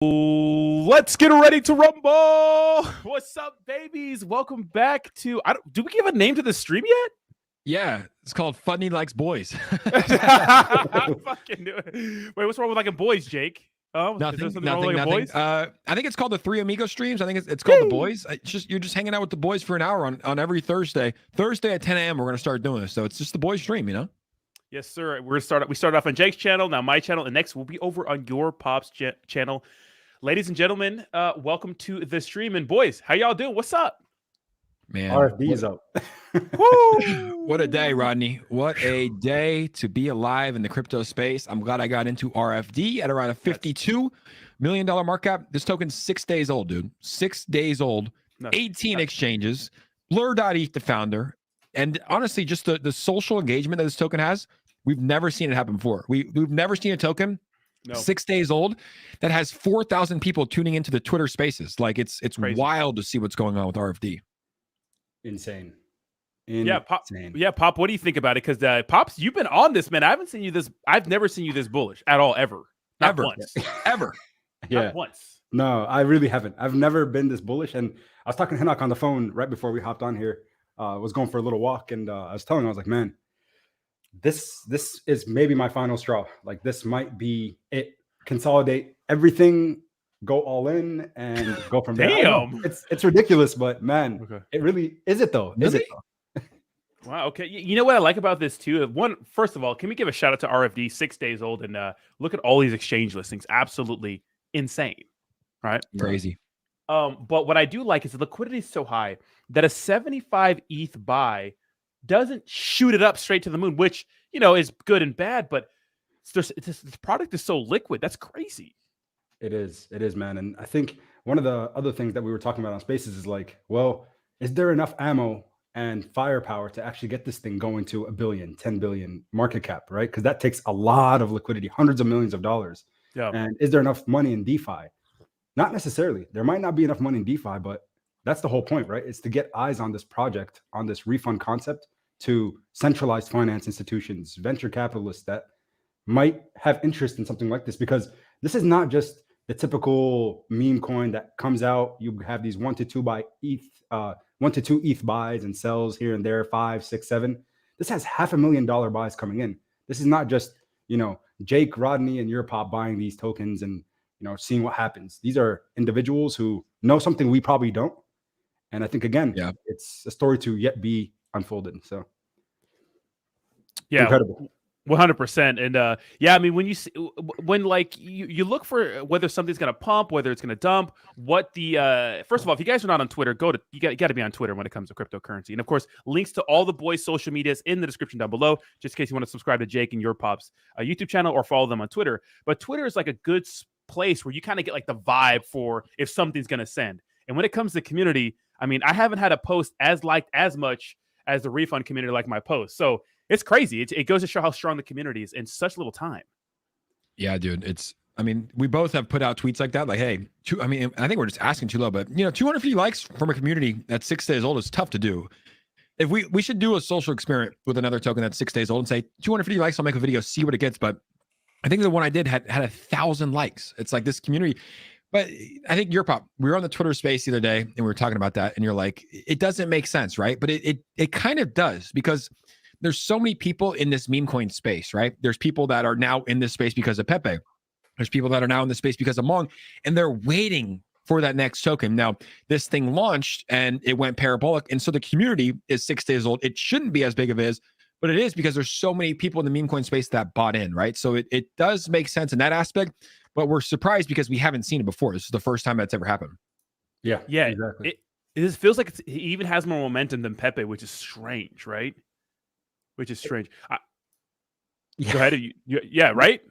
Let's get ready to rumble. What's up, babies? Welcome back to. Do we give a name to the stream yet? Yeah, it's called Funny Likes Boys. I fucking knew it. Wait, what's wrong with liking boys, Jake? Oh, nothing. Boys? I think it's called the Three Amigos streams. I think it's called the Boys. You're just hanging out with the boys for an hour on every Thursday. Thursday at 10 a.m. We're gonna start doing this. So it's just the boys stream, you know. Yes, sir. We started off on Jake's channel, now my channel, and next we'll be over on YourPOP's channel. Ladies and gentlemen, welcome to the stream. And boys, how y'all doing? What's up? Man, RFD is up. What a day, Rodney. What a day to be alive in the crypto space. I'm glad I got into RFD at around a $52 million market cap. This token's 6 days old, dude. 6 days old, 18 exchanges, Blur.eth, the founder. And honestly, just the social engagement that this token has, we've never seen it happen before. We've never seen a token 6 days old that has 4,000 people tuning into the Twitter spaces. Like it's wild to see what's going on with RFD. Insane. Yeah, Pop. Yeah, Pop. What do you think about it? Because Pops, you've been on this, man. I've never seen you this bullish at all, ever. Not once. Ever. Yeah. Not once. No, I really haven't. I've never been this bullish. And I was talking to Hinak on the phone right before we hopped on here. I was going for a little walk, and I was telling him, I was like, man, this is maybe my final straw. Like, this might be it. Consolidate everything, go all in, and go from there. Damn. It's ridiculous, but man, It really is it though. Is it though? Wow. Okay. You know what I like about this too? First of all, can we give a shout out to RFD, 6 days old, and look at all these exchange listings? Absolutely insane, right? Crazy. But what I do like is the liquidity is so high that a 75 ETH buy doesn't shoot it up straight to the moon, which, you know, is good and bad, but this product is so liquid. That's crazy. It is, man. And I think one of the other things that we were talking about on Spaces is like, well, is there enough ammo and firepower to actually get this thing going to $1 billion, 10 billion market cap, right? Because that takes a lot of liquidity, hundreds of millions of dollars. Yeah. And is there enough money in DeFi? Not necessarily. There might not be enough money in DeFi, but that's the whole point, right? It's to get eyes on this project, on this refund concept, to centralized finance institutions, venture capitalists that might have interest in something like this, because this is not just the typical meme coin that comes out. You have these 1 to 2 ETH buys and sells here and there, 5, 6, 7. This has $500,000 buys coming in. This is not just, you know, Jake, Rodney, and YourPOP buying these tokens and, you know, seeing what happens. These are individuals who know something we probably don't. And I think, again, it's a story to yet be unfolded. So, yeah, incredible. 100%. And yeah, I mean, when like you look for whether something's going to pump, whether it's going to dump, what the first of all, if you guys are not on Twitter, you got to be on Twitter when it comes to cryptocurrency. And of course, links to all the boys' social medias in the description down below, just in case you want to subscribe to Jake and YourPOP's YouTube channel or follow them on Twitter. But Twitter is like a good place where you kind of get like the vibe for if something's going to send. And when it comes to community, I mean, I haven't had a post as liked as much as the refund community like my post. So it's crazy. It goes to show how strong the community is in such little time. Yeah, dude. I mean, we both have put out tweets like that. Like, hey, I mean, I think we're just asking too low, but you know, 250 likes from a community that's 6 days old is tough to do. If we should do a social experiment with another token that's 6 days old and say 250 likes, I'll make a video, see what it gets. But I think the one I did had 1,000 likes. It's like this community. But I think YourPOP, we were on the Twitter space the other day and we were talking about that. And you're like, it doesn't make sense, right? But it kind of does, because there's so many people in this meme coin space, right? There's people that are now in this space because of Pepe. There's people that are now in this space because of Mong, and they're waiting for that next token. Now, this thing launched and it went parabolic. And so the community is 6 days old. It shouldn't be as big of it is, but it is, because there's so many people in the meme coin space that bought in, right? So it does make sense in that aspect, but we're surprised because we haven't seen it before. This is the first time that's ever happened. Yeah, exactly. It feels like it even has more momentum than Pepe, which is strange, right? Which is strange. Go ahead. Yeah, right?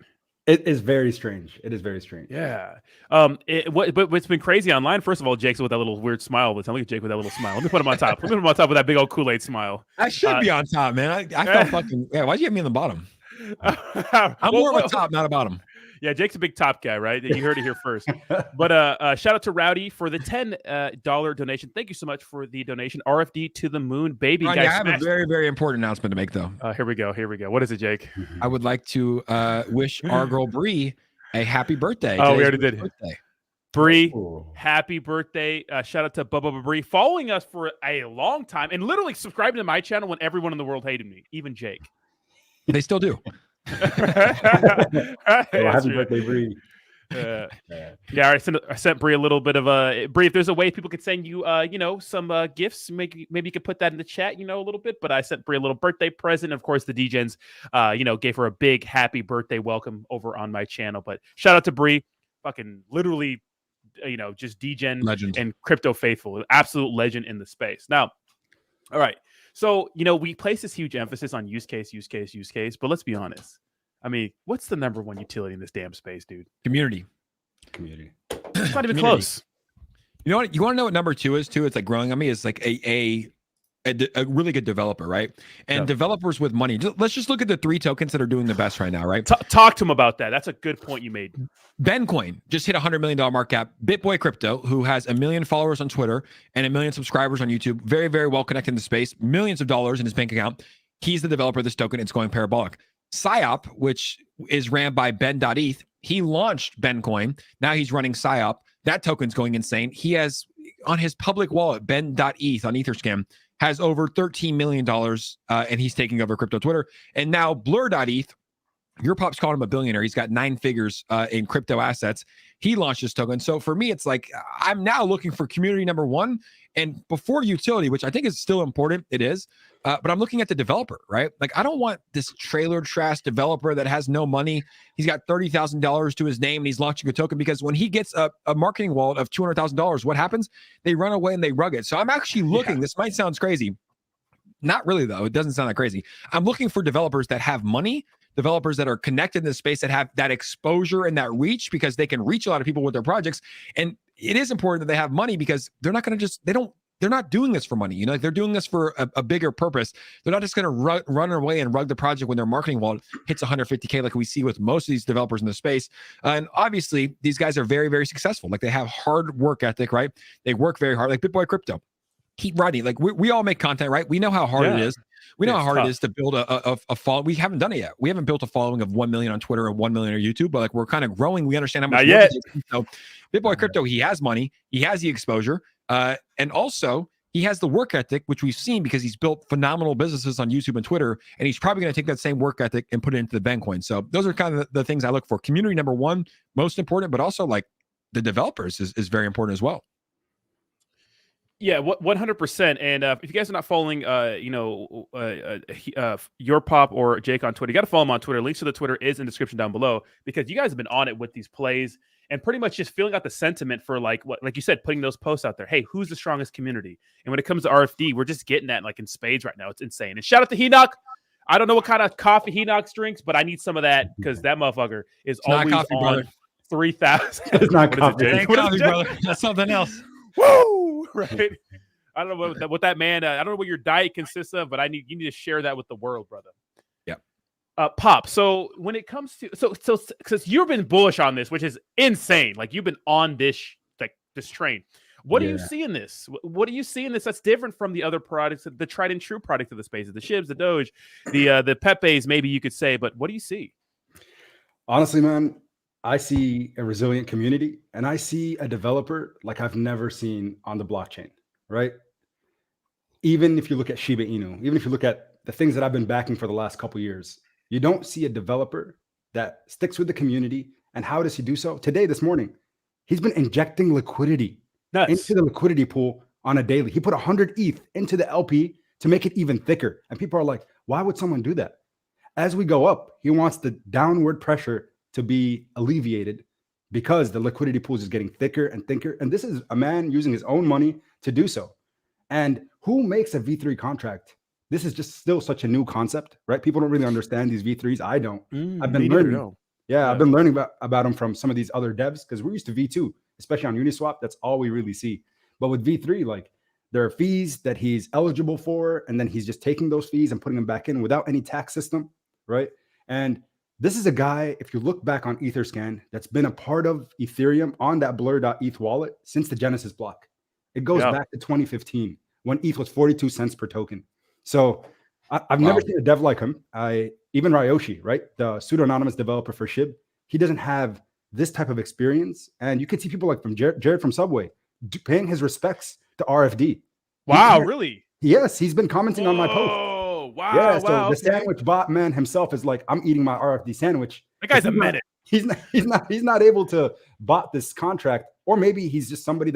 It is very strange. It is very strange. Yeah. But what's been crazy online, first of all, Jake's with that little weird smile. Look at Jake with that little smile. Let me put him on top. Let me put him on top with that big old Kool-Aid smile. I should be on top, man. I felt fucking... Yeah, why'd you have me on the bottom? I'm more of a top, not a bottom. Yeah, Jake's a big top guy, right? You heard it here first. But shout out to Rowdy for the $10 donation. Thank you so much for the donation. RFD to the moon, baby. Ronnie, guys, I have a very, very important announcement to make, though. Here we go. What is it, Jake? I would like to wish our girl Bree a happy birthday. Oh, we already did. Bree, Ooh. happy birthday. Shout out to Bubba Bree, following us for a long time and literally subscribing to my channel when everyone in the world hated me, even Jake. They still do. Well, happy birthday, Bree. Yeah, I sent Bree a little bit of a Bree. If there's a way people could send you, some gifts, maybe you could put that in the chat, a little bit. But I sent Bree a little birthday present. Of course, the DGens, gave her a big happy birthday welcome over on my channel. But shout out to Bree, fucking literally, just DGen Legend and crypto faithful, absolute legend in the space. Now, all right, so we place this huge emphasis on use case, but let's be honest. I mean, what's the number one utility in this damn space, dude? Community. It's not even close. You know what? You want to know what number 2 is too? It's like growing on me. It's like a really good developer, right? And developers with money. Let's just look at the 3 tokens that are doing the best right now, right? Talk to him about that. That's a good point you made. Memecoin just hit $100 million market cap. BitBoy Crypto, who has 1 million followers on Twitter and 1 million subscribers on YouTube, very, very well connected in the space, millions of dollars in his bank account. He's the developer of this token. It's going parabolic. PSYOP, which is ran by Ben.eth, he launched Memecoin. Now he's running PSYOP. That token's going insane. He has on his public wallet, Ben.eth on Etherscan, has over $13 million, and he's taking over crypto Twitter. And now Blur.eth, YourPOP's called him a billionaire. He's got 9 figures in crypto assets. He launched this token. So for me, it's like I'm now looking for community number 1. And before utility, which I think is still important, it is. But I'm looking at the developer, right? Like, I don't want this trailer trash developer that has no money. He's got $30,000 to his name and he's launching a token because when he gets a marketing wallet of $200,000, what happens? They run away and they rug it. So I'm actually looking, this might sound crazy. Not really, though. It doesn't sound that crazy. I'm looking for developers that have money, developers that are connected in this space, that have that exposure and that reach because they can reach a lot of people with their projects. And it is important that they have money because they're not going to just, they're not doing this for money. Like, they're doing this for a bigger purpose. They're not just going to run away and rug the project when their marketing wallet hits 150K like we see with most of these developers in the space. And obviously, these guys are very, very successful. Like, they have hard work ethic, right? They work very hard. Like BitBoy Crypto. Keep writing. Like, we all make content, right? We know how hard it is. We know how hard it is to build a following. We haven't done it yet. We haven't built a following of 1 million on Twitter or 1 million on YouTube, but like, we're kind of growing. We understand how much Not yet. So BitBoy Crypto, he has money, he has the exposure, and also he has the work ethic, which we've seen because he's built phenomenal businesses on YouTube and Twitter, and he's probably going to take that same work ethic and put it into the Memecoin. So those are kind of the things I look for. Community number 1, most important, but also like the developers is very important as well. Yeah, 100%. And if you guys are not following, YourPOP or Jake on Twitter, you got to follow him on Twitter. Links to the Twitter is in the description down below because you guys have been on it with these plays and pretty much just feeling out the sentiment for like you said, putting those posts out there. Hey, who's the strongest community? And when it comes to RFD, we're just getting that like in spades right now. It's insane. And shout out to Henoch. I don't know what kind of coffee Henoch drinks, but I need some of that because that motherfucker is always coffee, on brother. 3,000. It's not coffee. It ain't coffee, brother. That's something else. Woo! Right. I don't know what that man. I don't know what your diet consists of, but you need to share that with the world, brother. Yeah. Pop. So when it comes to because you've been bullish on this, which is insane. Like, you've been on this train. What do you see in this? What do you see in this that's different from the other products, the tried and true product of the space, the Shibs, the Doge, the Pepes, maybe you could say. But what do you see? Honestly, man, I see a resilient community and I see a developer like I've never seen on the blockchain, right? Even if you look at Shiba Inu, even if you look at the things that I've been backing for the last couple of years, you don't see a developer that sticks with the community. And how does he do so? Today, this morning, he's been injecting liquidity into the liquidity pool on a daily. He put 100 ETH into the LP to make it even thicker. And people are like, why would someone do that? As we go up, he wants the downward pressure to be alleviated because the liquidity pools is getting thicker and thicker. And this is a man using his own money to do so. And who makes a V3 contract? This is just still such a new concept, right? People don't really understand these V3s. I don't. I've been learning. Yeah, I've been learning about them from some of these other devs because we're used to V2, especially on Uniswap. That's all we really see. But with V3, like, there are fees that he's eligible for, and then he's just taking those fees and putting them back in without any tax system, right? And this is a guy, if you look back on Etherscan, that's been a part of Ethereum on that Blur.eth wallet since the Genesis block. It goes back to 2015 when ETH was 42 cents per token. So I've never seen a dev like him. Even Ryoshi, right? The pseudo-anonymous developer for SHIB, he doesn't have this type of experience. And you can see people like from Jared from Subway paying his respects to RFD. Wow, really? Yes, he's been commenting on my post. Oh, wow. Yeah, so wow, the sandwich bot man himself is like, I'm eating my RFD sandwich. That guy's a menace. He's not able to bot this contract, or maybe he's just somebody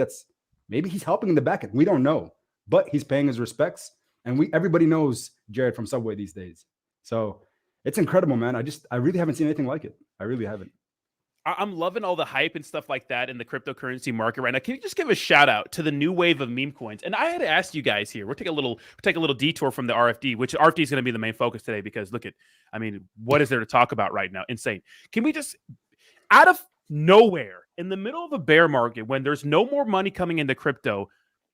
maybe he's helping in the back end. We don't know, but he's paying his respects, and everybody knows Jared from Subway these days. So it's incredible, man. I really haven't seen anything like it. I really haven't. I'm loving all the hype and stuff like that in the cryptocurrency market right now. Can you just give a shout out to the new wave of meme coins? And I had to ask you guys here. We'll take a little detour from the RFD, which RFD is going to be the main focus today because what is there to talk about right now? Insane. Can we just, out of nowhere, in the middle of a bear market, when there's no more money coming into crypto,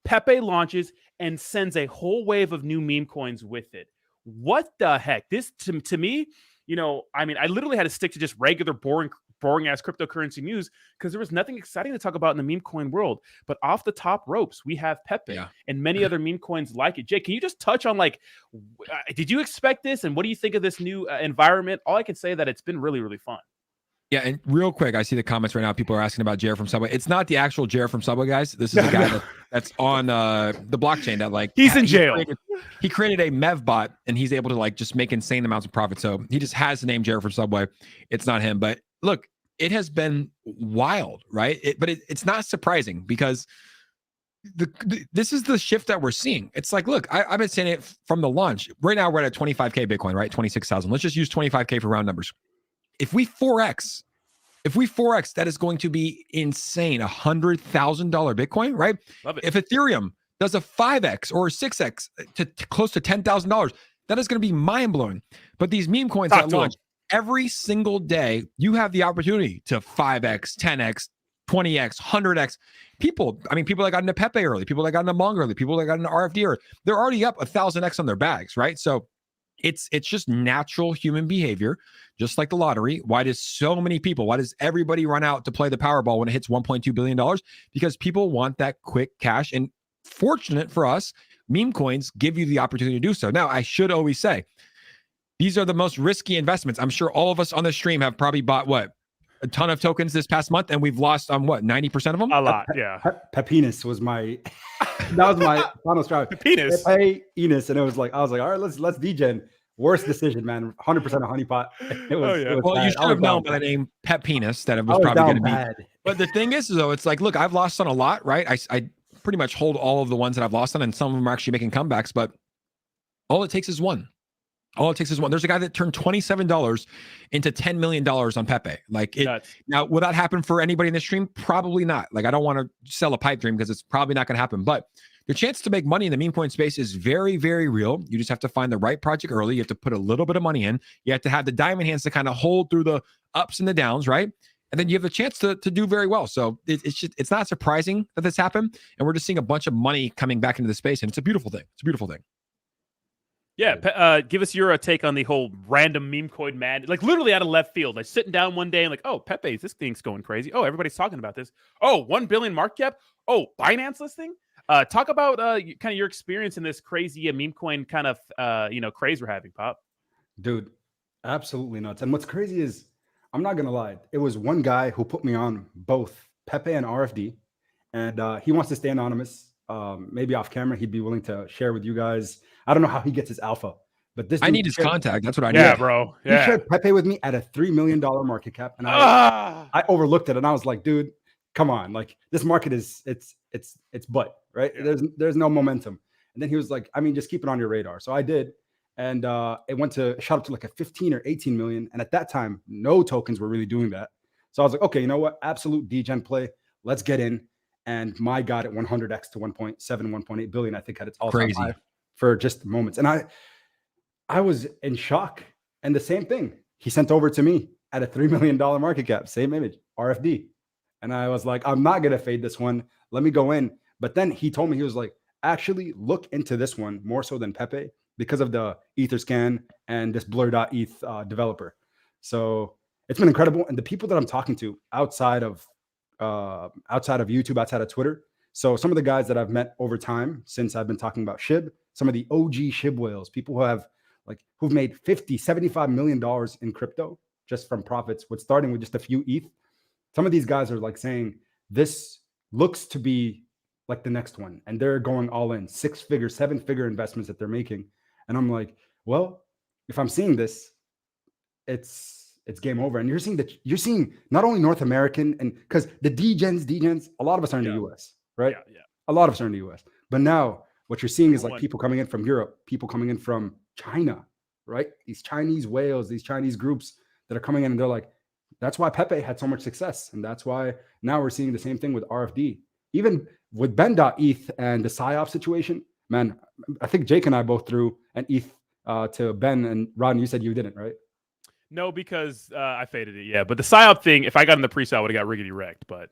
Pepe launches and sends a whole wave of new meme coins with it. What the heck? This to me, I literally had to stick to just regular boring ass cryptocurrency news because there was nothing exciting to talk about in the meme coin world. But off the top ropes, we have Pepe and many other meme coins like it. Jay, can you just touch on did you expect this, and what do you think of this new environment? All I can say that it's been really, really fun. Yeah, and real quick, I see the comments right now. People are asking about Jared from Subway. It's not the actual Jared from Subway, guys. This is a guy that's on the blockchain that he's in jail. He created a Mev bot, and he's able to just make insane amounts of profit. So he just has the name Jared from Subway. It's not him, but look, it has been wild, right? But it's not surprising because this is the shift that we're seeing. It's like, look, I've been saying it from the launch. Right now, we're at a 25K Bitcoin, right? 26,000. Let's just use 25K for round numbers. If we 4X, that is going to be insane. $100,000 Bitcoin, right? Love it. If Ethereum does a 5X or a 6X to close to $10,000, that is going to be mind blowing. But these meme coins that launch every single day, you have the opportunity to 5X, 10X, 20X, 100X. People that got into Pepe early, people that got into Mongo early, people that got into RFD early, they're already up 1,000X on their bags, right? So it's just natural human behavior, just like the lottery. Why does everybody run out to play the Powerball when it hits $1.2 billion? Because people want that quick cash. And fortunate for us, meme coins give you the opportunity to do so. Now, I should always say, these are the most risky investments. I'm sure all of us on the stream have probably bought a ton of tokens this past month, and we've lost 90% of them? A lot, yeah. Pepenis was my that was my final strategy. Pepenis, and I was like, all right, let's degen. Worst decision, man. 100% a honeypot. Well, you should have known by the name Pep Penis that it was probably going to be. But the thing is, though, it's like, look, I've lost on a lot, right? I pretty much hold all of the ones that I've lost on, and some of them are actually making comebacks, but all it takes is one. There's a guy that turned $27 into $10 million on Pepe. Now, will that happen for anybody in the stream? Probably not. I don't want to sell a pipe dream because it's probably not going to happen. But the chance to make money in the meme coin space is very, very real. You just have to find the right project early. You have to put a little bit of money in. You have to have the diamond hands to kind of hold through the ups and the downs, right? And then you have the chance to do very well. So it's not surprising that this happened. And we're just seeing a bunch of money coming back into the space. And it's a beautiful thing. Yeah, give us your take on the whole random meme coin madness, literally out of left field. Sitting down one day and oh, Pepe, this thing's going crazy. Oh, everybody's talking about this. Oh, 1 billion market cap. Oh, Binance listing. Talk about kind of your experience in this crazy meme coin kind of craze we're having, Pop. Dude, absolutely nuts. And what's crazy is, I'm not gonna lie, it was one guy who put me on both Pepe and RFD, and he wants to stay anonymous. Maybe off camera, he'd be willing to share with you guys. I don't know how he gets his alpha, but I need his contact. That's what I need. Yeah, bro. Yeah. He shared Pepe with me at a $3 million market cap, and I overlooked it, and I was like, dude, come on, this market is it's butt, right? Yeah. There's no momentum. And then he was like, just keep it on your radar. So I did, and it shot up to a 15 or 18 million, and at that time, no tokens were really doing that. So I was like, okay, you know what? Absolute degen play. Let's get in. And my God, at 100x to 1.7, 1.8 billion, I think at its all-time high for just moments. And I was in shock. And the same thing, he sent over to me at a $3 million market cap, same image, RFD. And I was like, I'm not going to fade this one. Let me go in. But then he told me, he was like, actually look into this one more so than Pepe because of the Etherscan and this blur.eth developer. So it's been incredible. And the people that I'm talking to outside of YouTube, outside of Twitter. So some of the guys that I've met over time since I've been talking about SHIB, some of the OG SHIB whales, people who have who've made $50, $75 million in crypto just from profits, starting with just a few ETH some of these guys are like saying this looks to be like the next one, and they're going all in, 6-figure, 7-figure investments that they're making. And I'm like, well, if I'm seeing this, it's game over. And you're seeing not only North American, and because the degens, a lot of us are in the US, right? Yeah. A lot of us are in the US. But now what you're seeing is like people coming in from Europe, people coming in from China, right? These Chinese whales, these Chinese groups that are coming in, and they're like, that's why Pepe had so much success. And that's why now we're seeing the same thing with RFD. Even with Ben.eth and the PSYOP situation, man, I think Jake and I both threw an ETH to Ben, and Rodney, you said you didn't, right? No, because I faded it. Yeah, but the PSYOP thing, if I got in the pre-sale, I would have got riggedy wrecked. But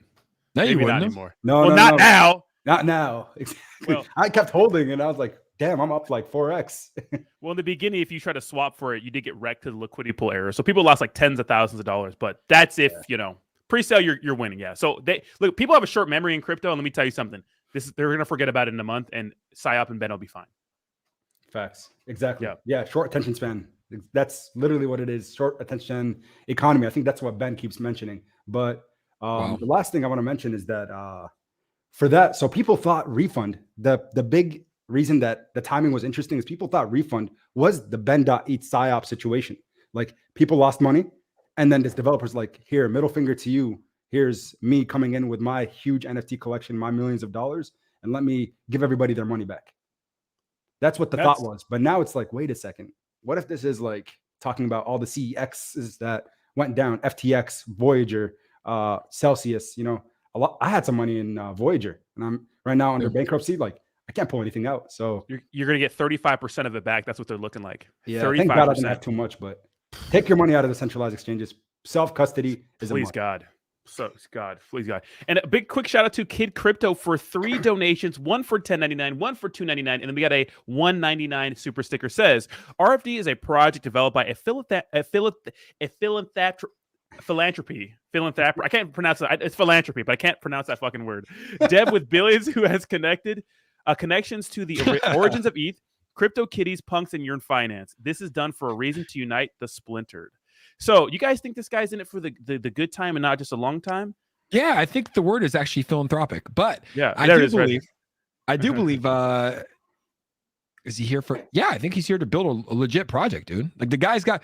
No, you maybe not wouldn't. anymore. No, not now. Not now. Exactly. Well, I kept holding, and I was like, damn, I'm up like 4x. Well, in the beginning, if you try to swap for it, you did get wrecked to the liquidity pool error. So people lost like tens of thousands of dollars. But that's if, pre-sale, you're winning. Yeah. So look, people have a short memory in crypto. And let me tell you something. They're going to forget about it in a month, and PSYOP and Ben will be fine. Facts. Exactly. Yeah. Short attention span. That's literally what it is. Short attention economy. I think that's what Ben keeps mentioning. But the last thing I want to mention is that for that, so people thought refund, the big reason that the timing was interesting is people thought refund was the Ben.eth PSYOP situation. Like people lost money, and then this developer's like, here, middle finger to you. Here's me coming in with my huge NFT collection, my millions of dollars, and let me give everybody their money back. That's what the thought was. But now it's like, wait a second. What if this is like talking about all the CEXs that went down, FTX, Voyager, Celsius, a lot. I had some money in Voyager, and I'm right now under bankruptcy. Like I can't pull anything out. So you're going to get 35% of it back. That's what they're looking like. Yeah, 35%. Thank God I didn't have too much, but take your money out of the centralized exchanges. Self-custody is Please, God. So God, please God. And a big quick shout out to Kid Crypto for 3 donations, one for $10.99, one for $2.99, and then we got a $1.99 super sticker. Says RFD is a project developed by a philanthropy. I can't pronounce it. It's philanthropy, but I can't pronounce that fucking word. Dev with billions who has connections to the origins of ETH, crypto kitties, punks, and yearn finance. This is done for a reason to unite the splintered. So you guys think this guy's in it for the good time and not just a long time? Yeah, I think the word is actually philanthropic, but yeah, I do believe is he here for? Yeah, I think he's here to build a legit project, dude. Like the guy's got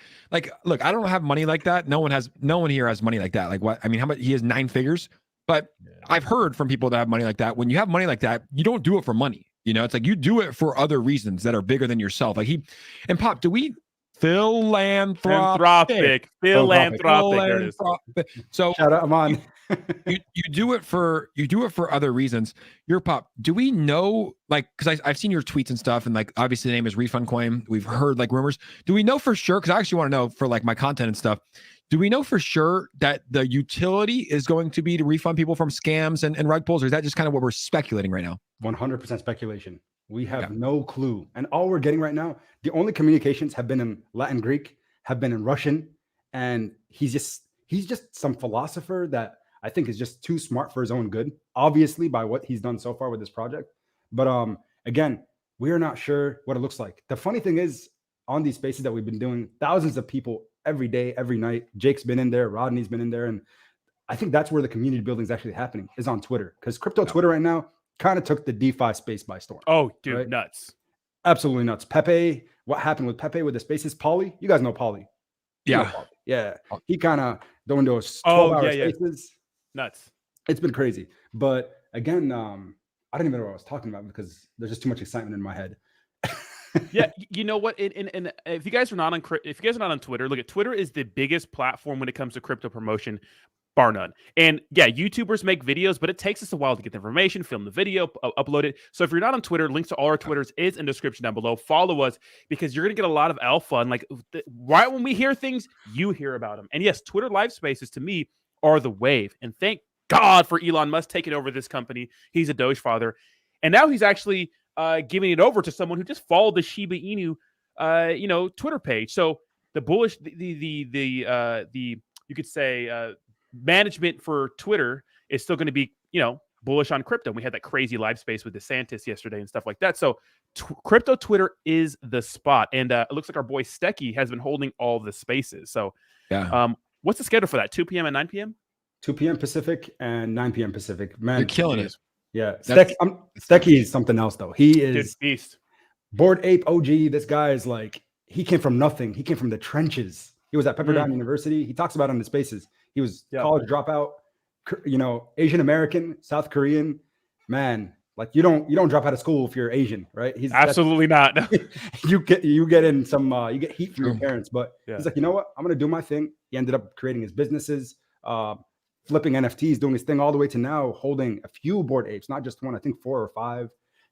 look, I don't have money like that. No one here has money like that. Like what? I mean, how much? He has 9 figures, but I've heard from people that have money like that. When you have money like that, you don't do it for money. It's like you do it for other reasons that are bigger than yourself. Like Pop, do we? Philanthropic. There it is. So shout out, Amon. you do it for other reasons. YourPOP, do we know, like, because I've seen your tweets and stuff, and like obviously the name is RefundCoin. We've heard like rumors. Do we know for sure? Because I actually want to know for like my content and stuff. Do we know for sure that the utility is going to be to refund people from scams and rug pulls, or is that just kind of what we're speculating right now? 100% speculation. We have no clue. And all we're getting right now, the only communications have been in Latin Greek, have been in Russian. And he's just some philosopher that I think is just too smart for his own good, obviously, by what he's done so far with this project. But again, we are not sure what it looks like. The funny thing is, on these spaces that we've been doing, thousands of people every day, every night. Jake's been in there, Rodney's been in there. And I think that's where the community building is actually happening, is on Twitter. Because crypto Twitter right now kind of took the DeFi space by storm. Oh, dude, right? Nuts. Absolutely nuts. Pepe, what happened with Pepe with the spaces? Polly, you guys know Polly. Yeah. Polly. Yeah. He kind of going to 12-hour spaces. Nuts. It's been crazy. But again, I don't even know what I was talking about because there's just too much excitement in my head. Yeah, you know what? And if you guys are not on Twitter, look at Twitter is the biggest platform when it comes to crypto promotion, bar none. And yeah, YouTubers make videos, but it takes us a while to get the information, film the video, upload it. So if you're not on Twitter, links to all our Twitters is in the description down below. Follow us because you're gonna get a lot of alpha. And like right when we hear things, you hear about them. And yes, Twitter live spaces to me are the wave. And thank God for Elon Musk taking over this company. He's a Doge father, and now he's actually giving it over to someone who just followed the Shiba Inu, Twitter page. So the bullish, the you could say management for Twitter is still going to be, bullish on crypto. We had that crazy live space with DeSantis yesterday and stuff like that. So crypto Twitter is the spot, and it looks like our boy Stecky has been holding all the spaces. So, yeah. What's the schedule for that? 2 p.m. and 9 p.m. 2 p.m. Pacific and 9 p.m. Pacific. Man, You're killing it. Yeah, That's- Stecky is something else though. He Dude, is beast. Bored Ape OG. This guy is like, he came from nothing. He came from the trenches. He was at Pepperdine University. He talks about it on the spaces. He was college dropout, you know, Asian American, South Korean. Man, like you don't drop out of school if you're Asian, right? He's Absolutely not. you get in some you get heat from your parents, but he's like, you know what? I'm gonna do my thing. He ended up creating his businesses, flipping NFTs, doing his thing all the way to now holding a few Bored Apes, not just one, I think 4 or 5.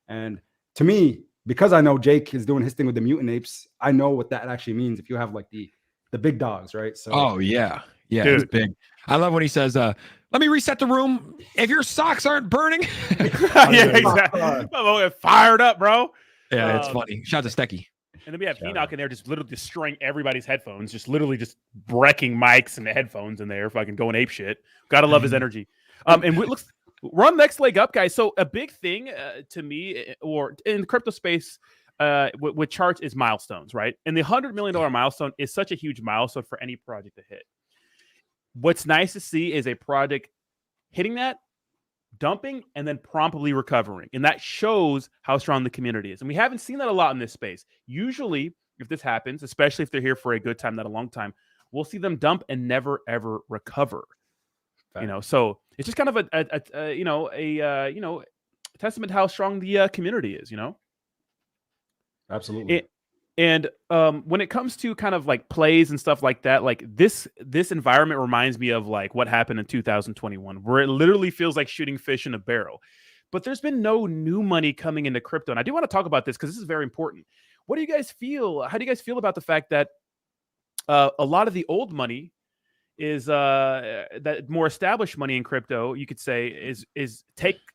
And to me, because I know Jake is doing his thing with the mutant apes, I know what that actually means if you have like the big dogs, right? So oh yeah, Dude. It's big. I love when he says, "Let me reset the room. If your socks aren't burning." Yeah, exactly. I'm fired up, bro. Yeah, it's funny. Shout out to Stecky. And then we have Enoch in there just literally destroying everybody's headphones, just literally just wrecking mics and the headphones in there, fucking going ape shit. Gotta love his energy. And we're on the next leg up, guys. So a big thing to me, or in the crypto space, with charts is milestones, right? And the $100 million milestone is such a huge milestone for any project to hit. What's nice to see is a project hitting that, dumping, and then promptly recovering. And that shows how strong the community is. And we haven't seen that a lot in this space. Usually, if this happens, especially if they're here for a good time, not a long time, we'll see them dump and never, ever recover. You know, so it's just kind of a testament to how strong the community is, you know? Absolutely. And when it comes to kind of like plays and stuff like that, like this environment reminds me of like what happened in 2021, where it literally feels like shooting fish in a barrel. But there's been no new money coming into crypto. And I do want to talk about this because this is very important. What do you guys feel? How do you guys feel about the fact that a lot of the old money is that more established money in crypto, you could say, is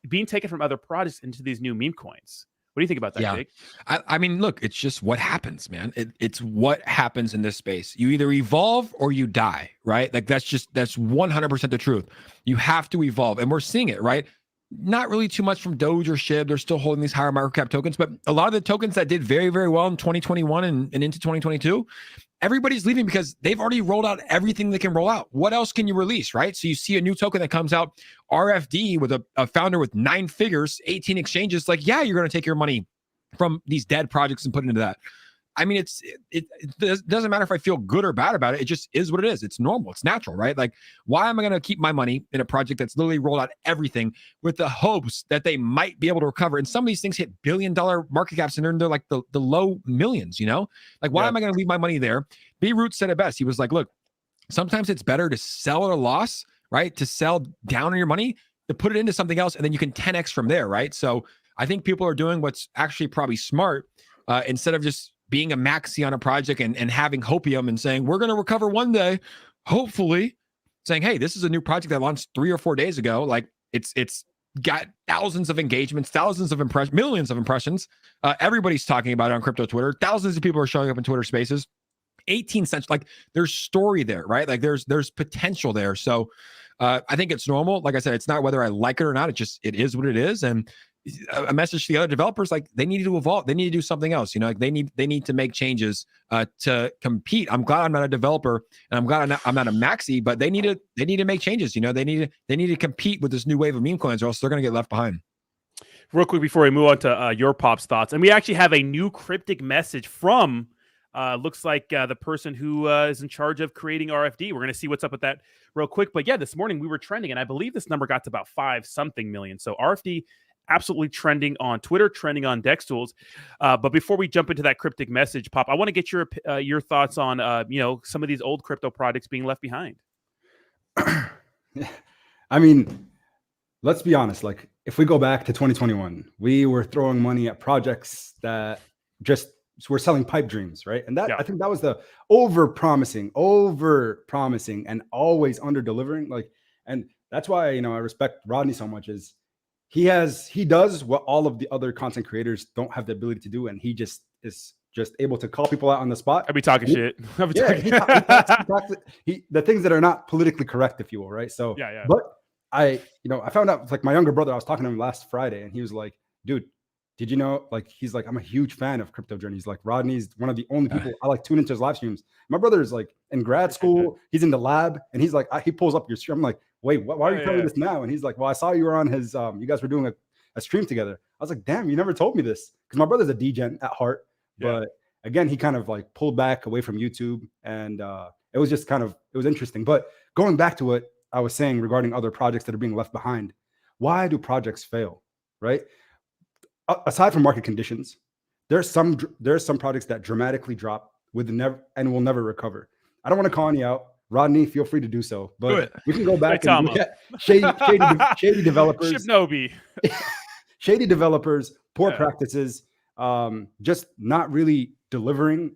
being taken from other projects into these new meme coins? What do you think about that, Jake? I mean, look, it's just what happens, man. It's what happens in this space. You either evolve or you die, right? Like that's 100% the truth. You have to evolve, and we're seeing it, right? Not really too much from Doge or SHIB. They're still holding these higher microcap tokens, but a lot of the tokens that did very, very well in 2021 and into 2022, everybody's leaving because they've already rolled out everything they can roll out. What else can you release, right? So you see a new token that comes out, RFD, with a founder with 9 figures, 18 exchanges. Like, yeah, you're going to take your money from these dead projects and put it into that. I mean, it doesn't matter if I feel good or bad about it. It just is what it is. It's normal. It's natural, right? Like, why am I going to keep my money in a project that's literally rolled out everything with the hopes that they might be able to recover? And some of these things hit billion-dollar market caps and they're like the low millions, you know? Like, why am I going to leave my money there? B-Root said it best. He was like, look, sometimes it's better to sell at a loss, right? To sell down on your money, to put it into something else, and then you can 10x from there, right? So I think people are doing what's actually probably smart instead of just being a maxi on a project and having hopium and saying, we're going to recover one day, hopefully, saying, hey, this is a new project that launched 3 or 4 days ago. Like it's got thousands of engagements, thousands of impressions, millions of impressions. Everybody's talking about it on crypto Twitter. Thousands of people are showing up in Twitter spaces. 18 cents, like there's story there, right? Like there's potential there. So I think it's normal. Like I said, it's not whether I like it or not. It is what it is. And a message to the other developers, like they need to evolve. They need to do something else. You know, like they need to make changes to compete. I'm glad I'm not a developer, and I'm glad I'm not a maxi, but they need to make changes. You know, they need to compete with this new wave of meme coins, or else they're going to get left behind. Real quick before we move on to YourPOP's thoughts, and we actually have a new cryptic message from looks like the person who is in charge of creating RFD. We're going to see what's up with that real quick. But yeah, this morning we were trending, and I believe this number got to about 5-something million. So RFD absolutely trending on Twitter, trending on Dex Tools. But before we jump into that cryptic message, Pop, I want to get your thoughts on some of these old crypto projects being left behind. I mean, let's be honest. Like, if we go back to 2021, we were throwing money at projects that just were selling pipe dreams, right? And that I think that was the over promising, and always under delivering. Like, and that's why I respect Rodney so much. Is he does what all of the other content creators don't have the ability to do, and he just is just able to call people out on the spot. I'd be talking shit. The things that are not politically correct, if you will, right? So But I found out, like, my younger brother, I was talking to him last Friday, and he was like, dude, did you know, like, he's like, I'm a huge fan of Crypto Journey. He's like, Rodney's one of the only people I like tune into his live streams. My brother is like in grad school, he's in the lab, and he's like, he pulls up your stream. I'm like, wait, why are you telling me this now? And he's like, well, I saw you were on his, you guys were doing a stream together. I was like, damn, you never told me this. Because my brother's a degen at heart. But again, he kind of like pulled back away from YouTube, and it was just kind of, it was interesting. But going back to what I was saying regarding other projects that are being left behind, why do projects fail, right? Aside from market conditions, there's some projects that dramatically drop with never and will never recover. I don't want to call any out. Rodney, feel free to do so. But we can go back and look at shady developers. Shinobi. Shady developers, poor practices, just not really delivering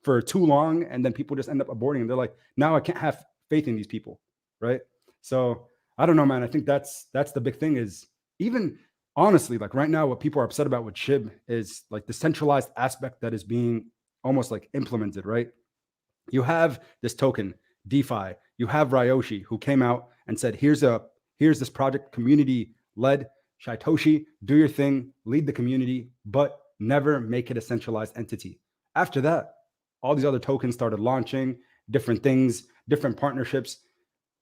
for too long, and then people just end up aborting, and they're like, now I can't have faith in these people, right? So I don't know, man. I think that's the big thing. Is even honestly, like right now, what people are upset about with SHIB is like the centralized aspect that is being almost like implemented, right? You have this token, DeFi. You have Ryoshi, who came out and said, here's this project, community led. Shytoshi, do your thing, lead the community, but never make it a centralized entity. After that, all these other tokens started launching, different things, different partnerships,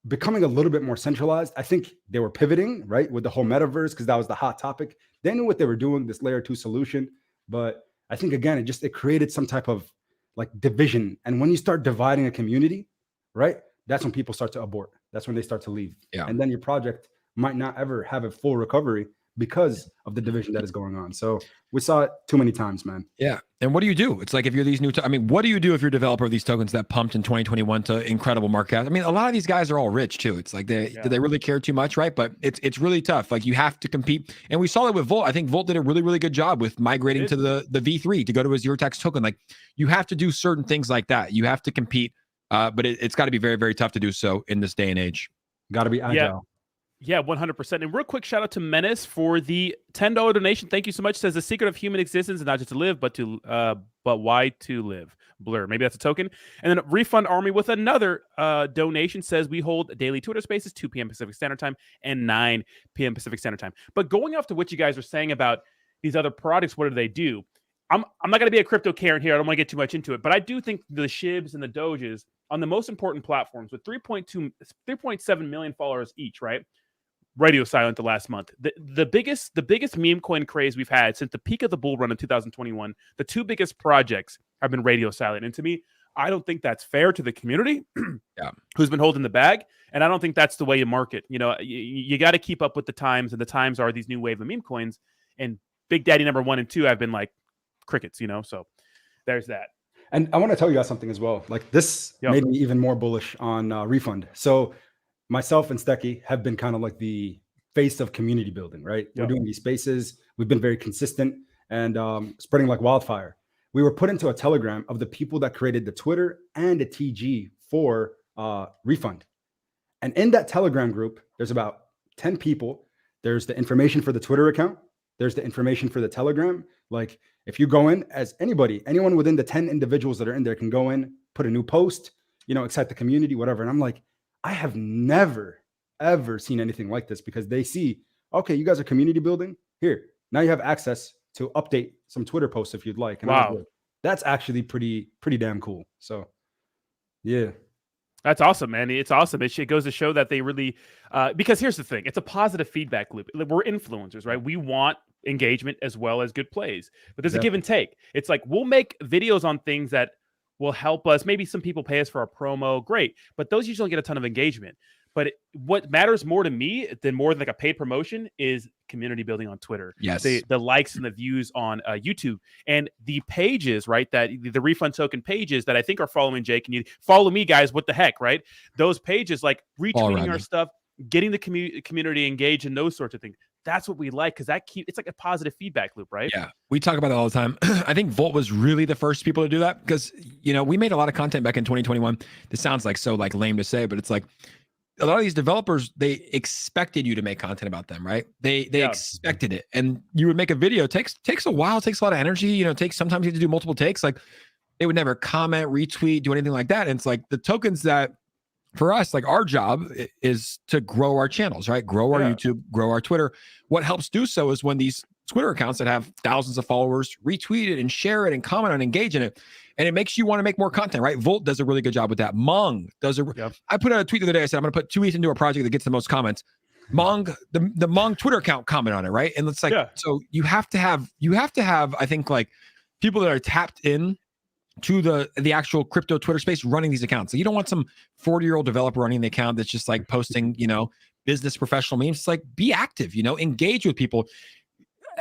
becoming a little bit more centralized. I think they were pivoting, right, with the whole metaverse, because that was the hot topic. They knew what they were doing, this layer 2 solution. But I think, again, it created some type of like division. And when you start dividing a community, right, that's when people start to abort. That's when they start to leave. Yeah. And then your project might not ever have a full recovery because of the division that is going on. So we saw it too many times, man. Yeah. And what do you do? It's like, if you're these new, I mean, what do you do if you're a developer of these tokens that pumped in 2021 to incredible market cap? I mean, a lot of these guys are all rich too. It's like, do they really care too much, right? But it's really tough. Like, you have to compete. And we saw it with Volt. I think Volt did a really, really good job with migrating to the V3 to go to a zero tax token. Like, you have to do certain things like that. You have to compete, but it's got to be very, very tough to do so in this day and age. Got to be agile. Yeah, 100%. And real quick shout out to Menace for the $10 donation. Thank you so much. Says the secret of human existence is not just to live, but why to live. Blur. Maybe that's a token. And then Refund Army with another donation says we hold daily Twitter spaces, 2 p.m. Pacific Standard Time and 9 p.m. Pacific Standard Time. But going off to what you guys are saying about these other products, what do they do? I'm not going to be a crypto Karen here. I don't want to get too much into it, but I do think the SHIBs and the Doges on the most important platforms with 3.7 million followers each, right? Radio silent the last month. The biggest meme coin craze we've had since the peak of the bull run in 2021. The two biggest projects have been radio silent, and to me, I don't think that's fair to the community who's been holding the bag, and I don't think that's the way you market. You know, you got to keep up with the times, and the times are these new wave of meme coins. And Big Daddy number 1 and 2 have been like crickets. You know, so there's that. And I want to tell you guys something as well. Like, this made me even more bullish on Refund. So myself and Stecky have been kind of like the face of community building, right? We're doing these spaces. We've been very consistent and spreading like wildfire. We were put into a Telegram of the people that created the Twitter and the TG for Refund. And in that Telegram group, there's about 10 people. There's the information for the Twitter account. There's the information for the Telegram. Like, if you go in as anyone within the 10 individuals that are in there can go in, put a new post, you know, excite the community, whatever. And I'm like, I have never, ever seen anything like this, because they see, okay, you guys are community building here. Now you have access to update some Twitter posts if you'd like. And wow, that's actually pretty damn cool. So, yeah. That's awesome, man. It's awesome. It goes to show that they really, because here's the thing. It's a positive feedback loop. We're influencers, right? We want engagement as well as good plays, but there's a give and take. It's like, we'll make videos on things that will help us. Maybe some people pay us for a promo. Great. But those usually don't get a ton of engagement. But what matters more to me than more than like a paid promotion is community building on Twitter. Yes. The likes and the views on YouTube, and the pages, right? That the refund token pages that I think are following Jake, and you follow me, guys. What the heck, right? Those pages, like retweeting our stuff, getting the community engaged, and those sorts of things. That's what we like, because it's like a positive feedback loop, right? Yeah, we talk about it all the time. I think Volt was really the first people to do that, because, you know, we made a lot of content back in 2021. This sounds like so like lame to say, but it's like, a lot of these developers, they expected you to make content about them, right? They expected it, and you would make a video. Takes a while, takes a lot of energy. You know, sometimes you have to do multiple takes. Like, they would never comment, retweet, do anything like that. And it's like the tokens that, for us, like, our job is to grow our channels, right? Grow our YouTube, grow our Twitter. What helps do so is when these Twitter accounts that have thousands of followers retweet it and share it and comment and engage in it. And it makes you want to make more content, right? Volt does a really good job with that. Mong does a, I put out a tweet the other day. I said, I'm going to put 2 ETH into a project that gets the most comments. Mong, the Mong Twitter account comment on it, right? And it's like, so you have to have, I think, like people that are tapped in to the actual crypto Twitter space running these accounts. So you don't want some 40-year-old developer running the account that's just like posting, you know, business professional memes. It's like, be active, you know, engage with people,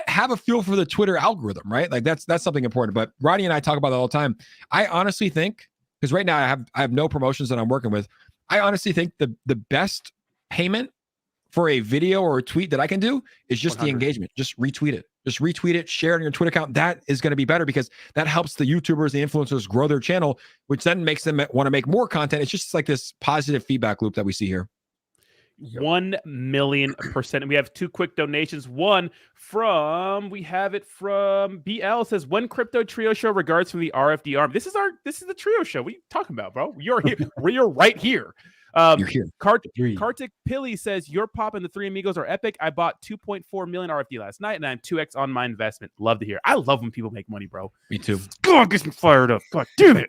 have a feel for the Twitter algorithm, right? Like that's something important. But Rodney and I talk about that all the time. I honestly think, because right now I have no promotions that I'm working with. I honestly think the best payment for a video or a tweet that I can do is just 100. The engagement. Just retweet it. Just retweet it, share it on your Twitter account. That is going to be better because that helps the YouTubers, the influencers grow their channel, which then makes them want to make more content. It's just like this positive feedback loop that we see here. 1,000,000%. And we have 2 quick donations. One from, we have it from BL, says, when crypto trio show regards from the RFD arm. This is the trio show. What are you talking about, bro? You're here. You're right here. You're here. Kartik Pili says, YourPOP and the Three Amigos are epic. I bought 2.4 million RFD last night and I'm 2x on my investment. Love to hear. I love when people make money, bro. Me too. God, get me fired up. God damn it.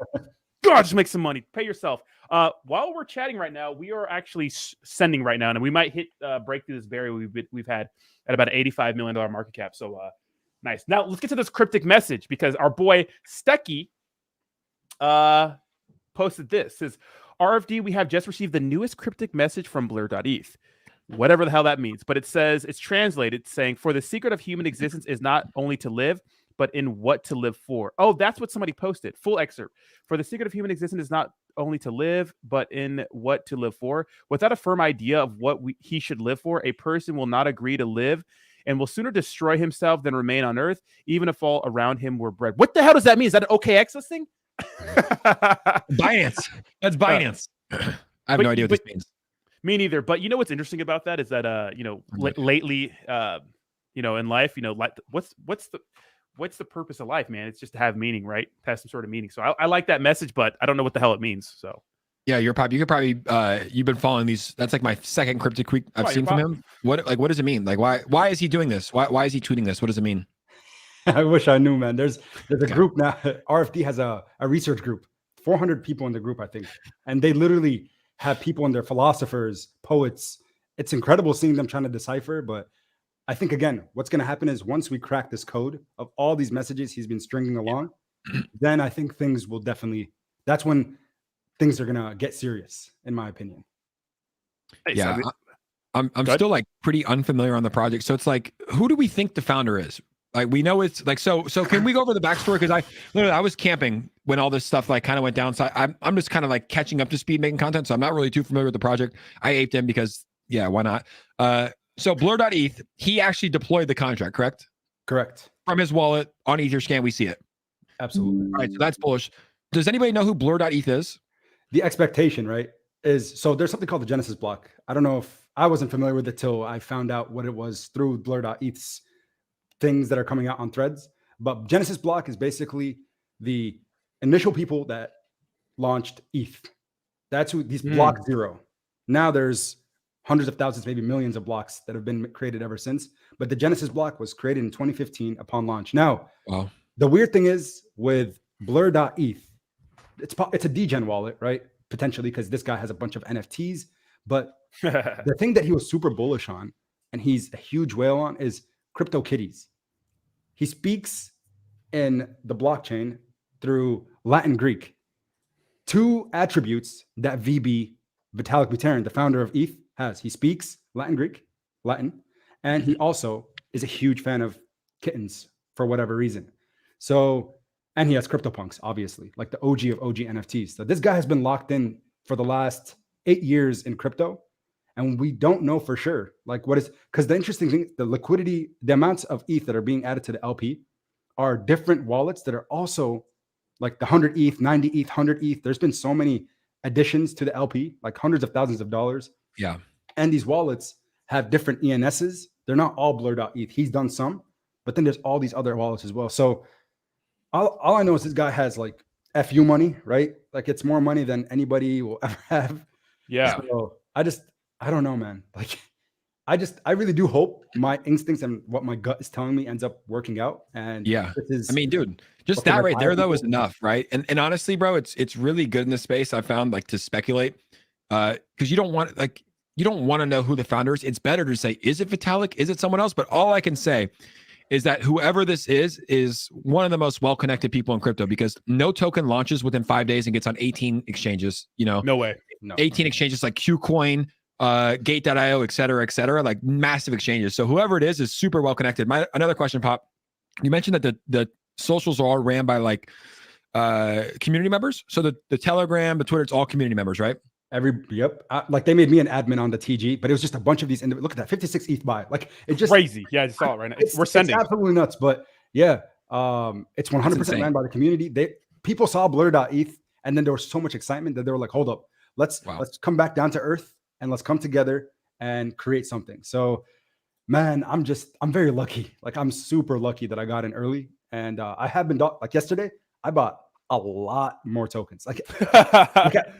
God, just make some money. Pay yourself. While we're chatting right now, we are actually sending right now, and we might hit break through this barrier we've had at about an $85 million market cap. So nice. Now let's get to this cryptic message because our boy Stecky posted this. Says, RFD, we have just received the newest cryptic message from Blur.eth. Whatever the hell that means. But it says, it's translated saying, for the secret of human existence is not only to live, but in what to live for. Oh, that's what somebody posted. Full excerpt. For the secret of human existence is not only to live, but in what to live for. Without a firm idea of what he should live for, a person will not agree to live and will sooner destroy himself than remain on earth, even if all around him were bred. What the hell does that mean? Is that an OKX listing? Binance. That's Binance. I have no idea what this means. Me neither. But you know what's interesting about that is that lately, in life, like what's the purpose of life, man? It's just to have meaning, right? To have some sort of meaning. So I like that message, but I don't know what the hell it means. So yeah, YourPOP. You could probably you've been following these. That's like my second cryptic tweet I've seen from him. What does it mean? Like why is he doing this? Why is he tweeting this? What does it mean? I wish I knew, man. There's a group now. RFD has a research group, 400 people in the group, I think. And they literally have people in there, philosophers, poets. It's incredible seeing them trying to decipher. But I think, again, what's going to happen is once we crack this code of all these messages he's been stringing along, then I think things will definitely, that's when things are going to get serious, in my opinion. Yeah. I'm still like pretty unfamiliar on the project. So it's like, who do we think the founder is? Like, we know it's like, so can we go over the backstory? Because I was camping when all this stuff like kind of went down. So I'm just kind of like catching up to speed making content. So I'm not really too familiar with the project. I aped him because yeah, why not? So Blur.eth, he actually deployed the contract, correct? Correct. From his wallet on Etherscan, we see it. Absolutely. All right, so that's bullish. Does anybody know who Blur.eth is? The expectation, right, is so there's something called the Genesis block. I don't know if I wasn't familiar with it till I found out what it was through Blur.eth's things that are coming out on threads. But Genesis block is basically the initial people that launched ETH. That's who these block zero. Now there's hundreds of thousands, maybe millions of blocks that have been created ever since. But the Genesis block was created in 2015 upon launch. Now, the weird thing is with Blur.eth, it's a degen wallet, right? Potentially, because this guy has a bunch of NFTs. But the thing that he was super bullish on, and he's a huge whale on, is crypto kitties. He speaks in the blockchain through Latin Greek. 2 attributes that VB, Vitalik Buterin, the founder of ETH, has. He speaks Latin Greek, Latin, and he also is a huge fan of kittens for whatever reason. So, and he has CryptoPunks, obviously, like the OG of OG NFTs. So this guy has been locked in for the last 8 years in crypto. And we don't know for sure, like what is, because the interesting thing, the liquidity, the amounts of ETH that are being added to the LP are different wallets that are also like the 100 ETH, 90 ETH, 100 ETH. There's been so many additions to the LP, like hundreds of thousands of dollars. Yeah. And these wallets have different ENSs. They're not all Blur.eth. He's done some, but then there's all these other wallets as well. So all I know is this guy has like FU money, right? Like it's more money than anybody will ever have. Yeah. So I don't know, man. Like I really do hope my instincts and what my gut is telling me ends up working out. And Yeah, this is, I mean, dude, just okay, that like, right there I- though is enough, right? And honestly, bro, it's really good in this space. I found like to speculate, because you don't want to know who the founder is. It's better to say, is it Vitalik? Is it someone else? But all I can say is that whoever this is one of the most well-connected people in crypto, because no token launches within 5 days and gets on 18 exchanges. You know, No way. no. 18 exchanges like Qcoin, Gate.io, et cetera, like massive exchanges. So whoever it is super well connected. Another question, Pop. You mentioned that the socials are all ran by like community members. So the Telegram, the Twitter, it's all community members, right? Yep. Like they made me an admin on the TG, but it was just a bunch of these. Look at that, 56 ETH buy. Like it just Crazy. Yeah, I saw it right now. We're sending. It's absolutely nuts. But yeah, it's 100% insane. ran by the community. People saw blur.eth, and then there was so much excitement that they were like, hold up, let's come back down to earth and let's come together and create something. So man, I'm very lucky. Like I'm super lucky that I got in early. And I have been like yesterday, I bought a lot more tokens. Like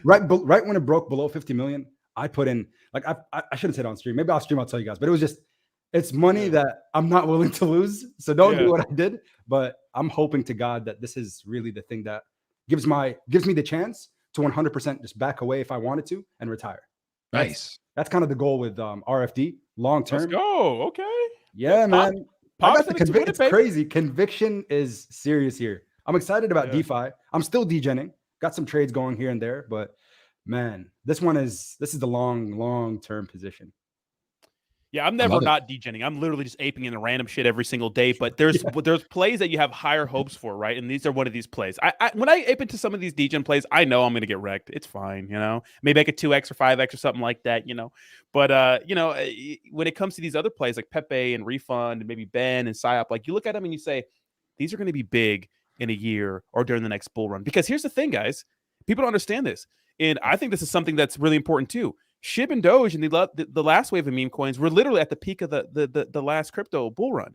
right when it broke below 50 million, I put in, like I shouldn't say it on stream. Maybe off stream I'll tell you guys, but it's money that I'm not willing to lose. So don't do what I did. But I'm hoping to God that this is really the thing that gives me the chance to 100% just back away if I wanted to and retire. Nice. That's kind of the goal with RFD long term. Let's go. Okay. Yeah, man. Pop I got the it's crazy. Conviction is serious here. I'm excited about DeFi. I'm still degenning. Got some trades going here and there, but man, this is the long term position. Yeah, I'm never not degenning. I'm literally just aping into random shit every single day. But there's plays that you have higher hopes for, right? And these are one of these plays. When I ape into some of these degen plays, I know I'm going to get wrecked. It's fine, you know. Maybe I get 2x or 5x or something like that, you know. But you know, when it comes to these other plays like Pepe and Refund and maybe Ben and Psyop, like you look at them and you say these are going to be big in a year or during the next bull run. Because here's the thing, guys, people don't understand this, and I think this is something that's really important too. SHIB and Doge and the last wave of meme coins were literally at the peak of the last crypto bull run.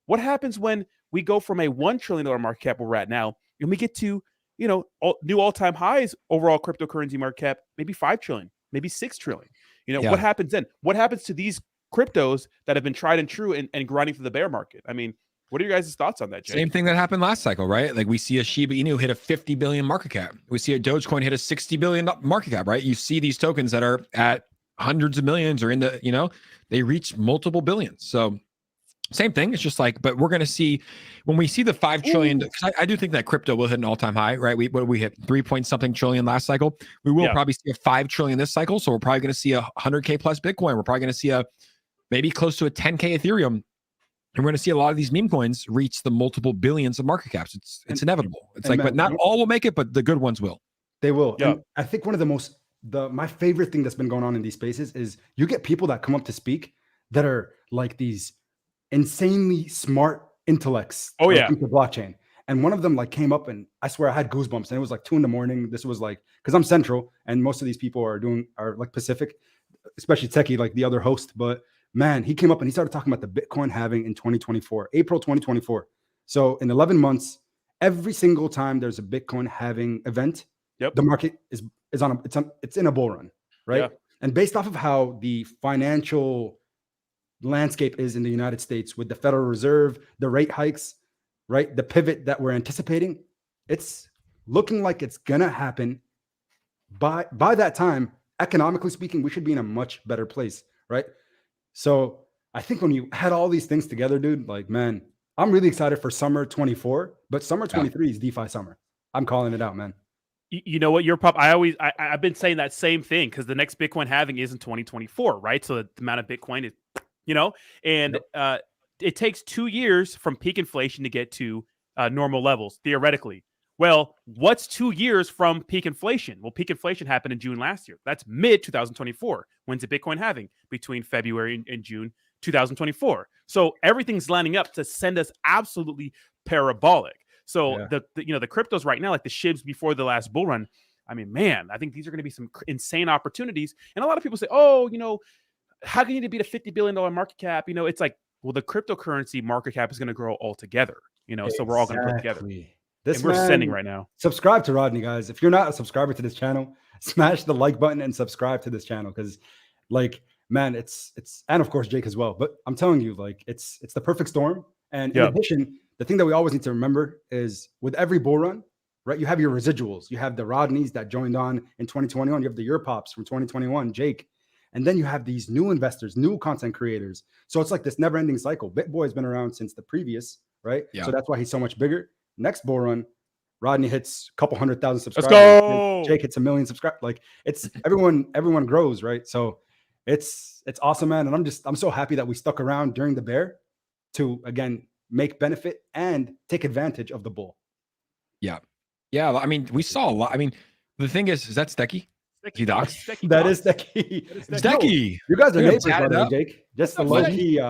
What happens when we go from a $1 trillion market cap where we're at now and we get to, you know, new all-time highs overall cryptocurrency market cap, maybe 5 trillion, maybe 6 trillion. You know, what happens then? What happens to these cryptos that have been tried and true and grinding through the bear market? I mean, what are your guys' thoughts on that, Jake? Same thing that happened last cycle, right? Like we see a Shiba Inu hit a 50 billion market cap. We see a Dogecoin hit a 60 billion market cap, right? You see these tokens that are at hundreds of millions or in the, you know, they reach multiple billions. So same thing. It's just like, but we're going to see when we see the 5 trillion, because I do think that crypto will hit an all-time high, right? We hit 3 point something trillion last cycle. We will probably see a 5 trillion this cycle. So we're probably going to see a 100K plus Bitcoin. We're probably going to see maybe close to a 10K Ethereum. And we're going to see a lot of these meme coins reach the multiple billions of market caps. It's inevitable. It's like, man, but not all will make it, but the good ones will. They will. Yeah. And I think one of my favorite thing that's been going on in these spaces is you get people that come up to speak that are like these insanely smart intellects. Oh yeah. Into blockchain. And one of them like came up and I swear I had goosebumps and it was like 2 a.m. This was like, cause I'm central and most of these people are like Pacific, especially Techie, like the other host. But man, he came up and he started talking about the Bitcoin halving in 2024, April 2024. So in 11 months, every single time there's a Bitcoin halving event, the market is it's in a bull run, right? Yeah. And based off of how the financial landscape is in the United States with the Federal Reserve, the rate hikes, right? The pivot that we're anticipating, it's looking like it's gonna happen. By that time, economically speaking, we should be in a much better place, right? So I think when you had all these things together, dude, like, man, I'm really excited for summer 24, but summer 23 is DeFi summer. I'm calling it out, man. You know what, YourPOP, I've been saying that same thing because the next Bitcoin halving is in 2024, right? So the amount of Bitcoin is, you know, and it takes 2 years from peak inflation to get to normal levels, theoretically. Well, what's 2 years from peak inflation? Well, peak inflation happened in June last year. That's mid-2024. When's the Bitcoin halving? Between February and June 2024. So everything's lining up to send us absolutely parabolic. So the cryptos right now, like the SHIBs before the last bull run, I mean, man, I think these are going to be some insane opportunities. And a lot of people say, oh, you know, how can you beat a $50 billion market cap? You know, it's like, well, the cryptocurrency market cap is going to grow all together, you know, so we're all going to put together. This we're sending right now. Subscribe to Rodney, guys. If you're not a subscriber to this channel, smash the like button and subscribe to this channel because, like, man, it's and of course Jake as well. But I'm telling you, like it's the perfect storm. And in addition, the thing that we always need to remember is with every bull run, right? You have your residuals. You have the Rodneys that joined on in 2021. You have the YourPOPs from 2021, Jake. And then you have these new investors, new content creators. So it's like this never-ending cycle. BitBoy has been around since the previous, right? Yeah. So that's why he's so much bigger. Next bull run, Rodney hits a couple 100,000 subscribers. Let's go. Jake hits 1 million subscribers. Like it's everyone grows, right? So it's awesome, man. And I'm so happy that we stuck around during the bear to again make benefit and take advantage of the bull. Yeah. I mean, we saw a lot. I mean, the thing is that Stecky? He docs? That is Stecky. Stecky. You guys are You're neighbors, gonna by the way, chat it Jake. Just the low key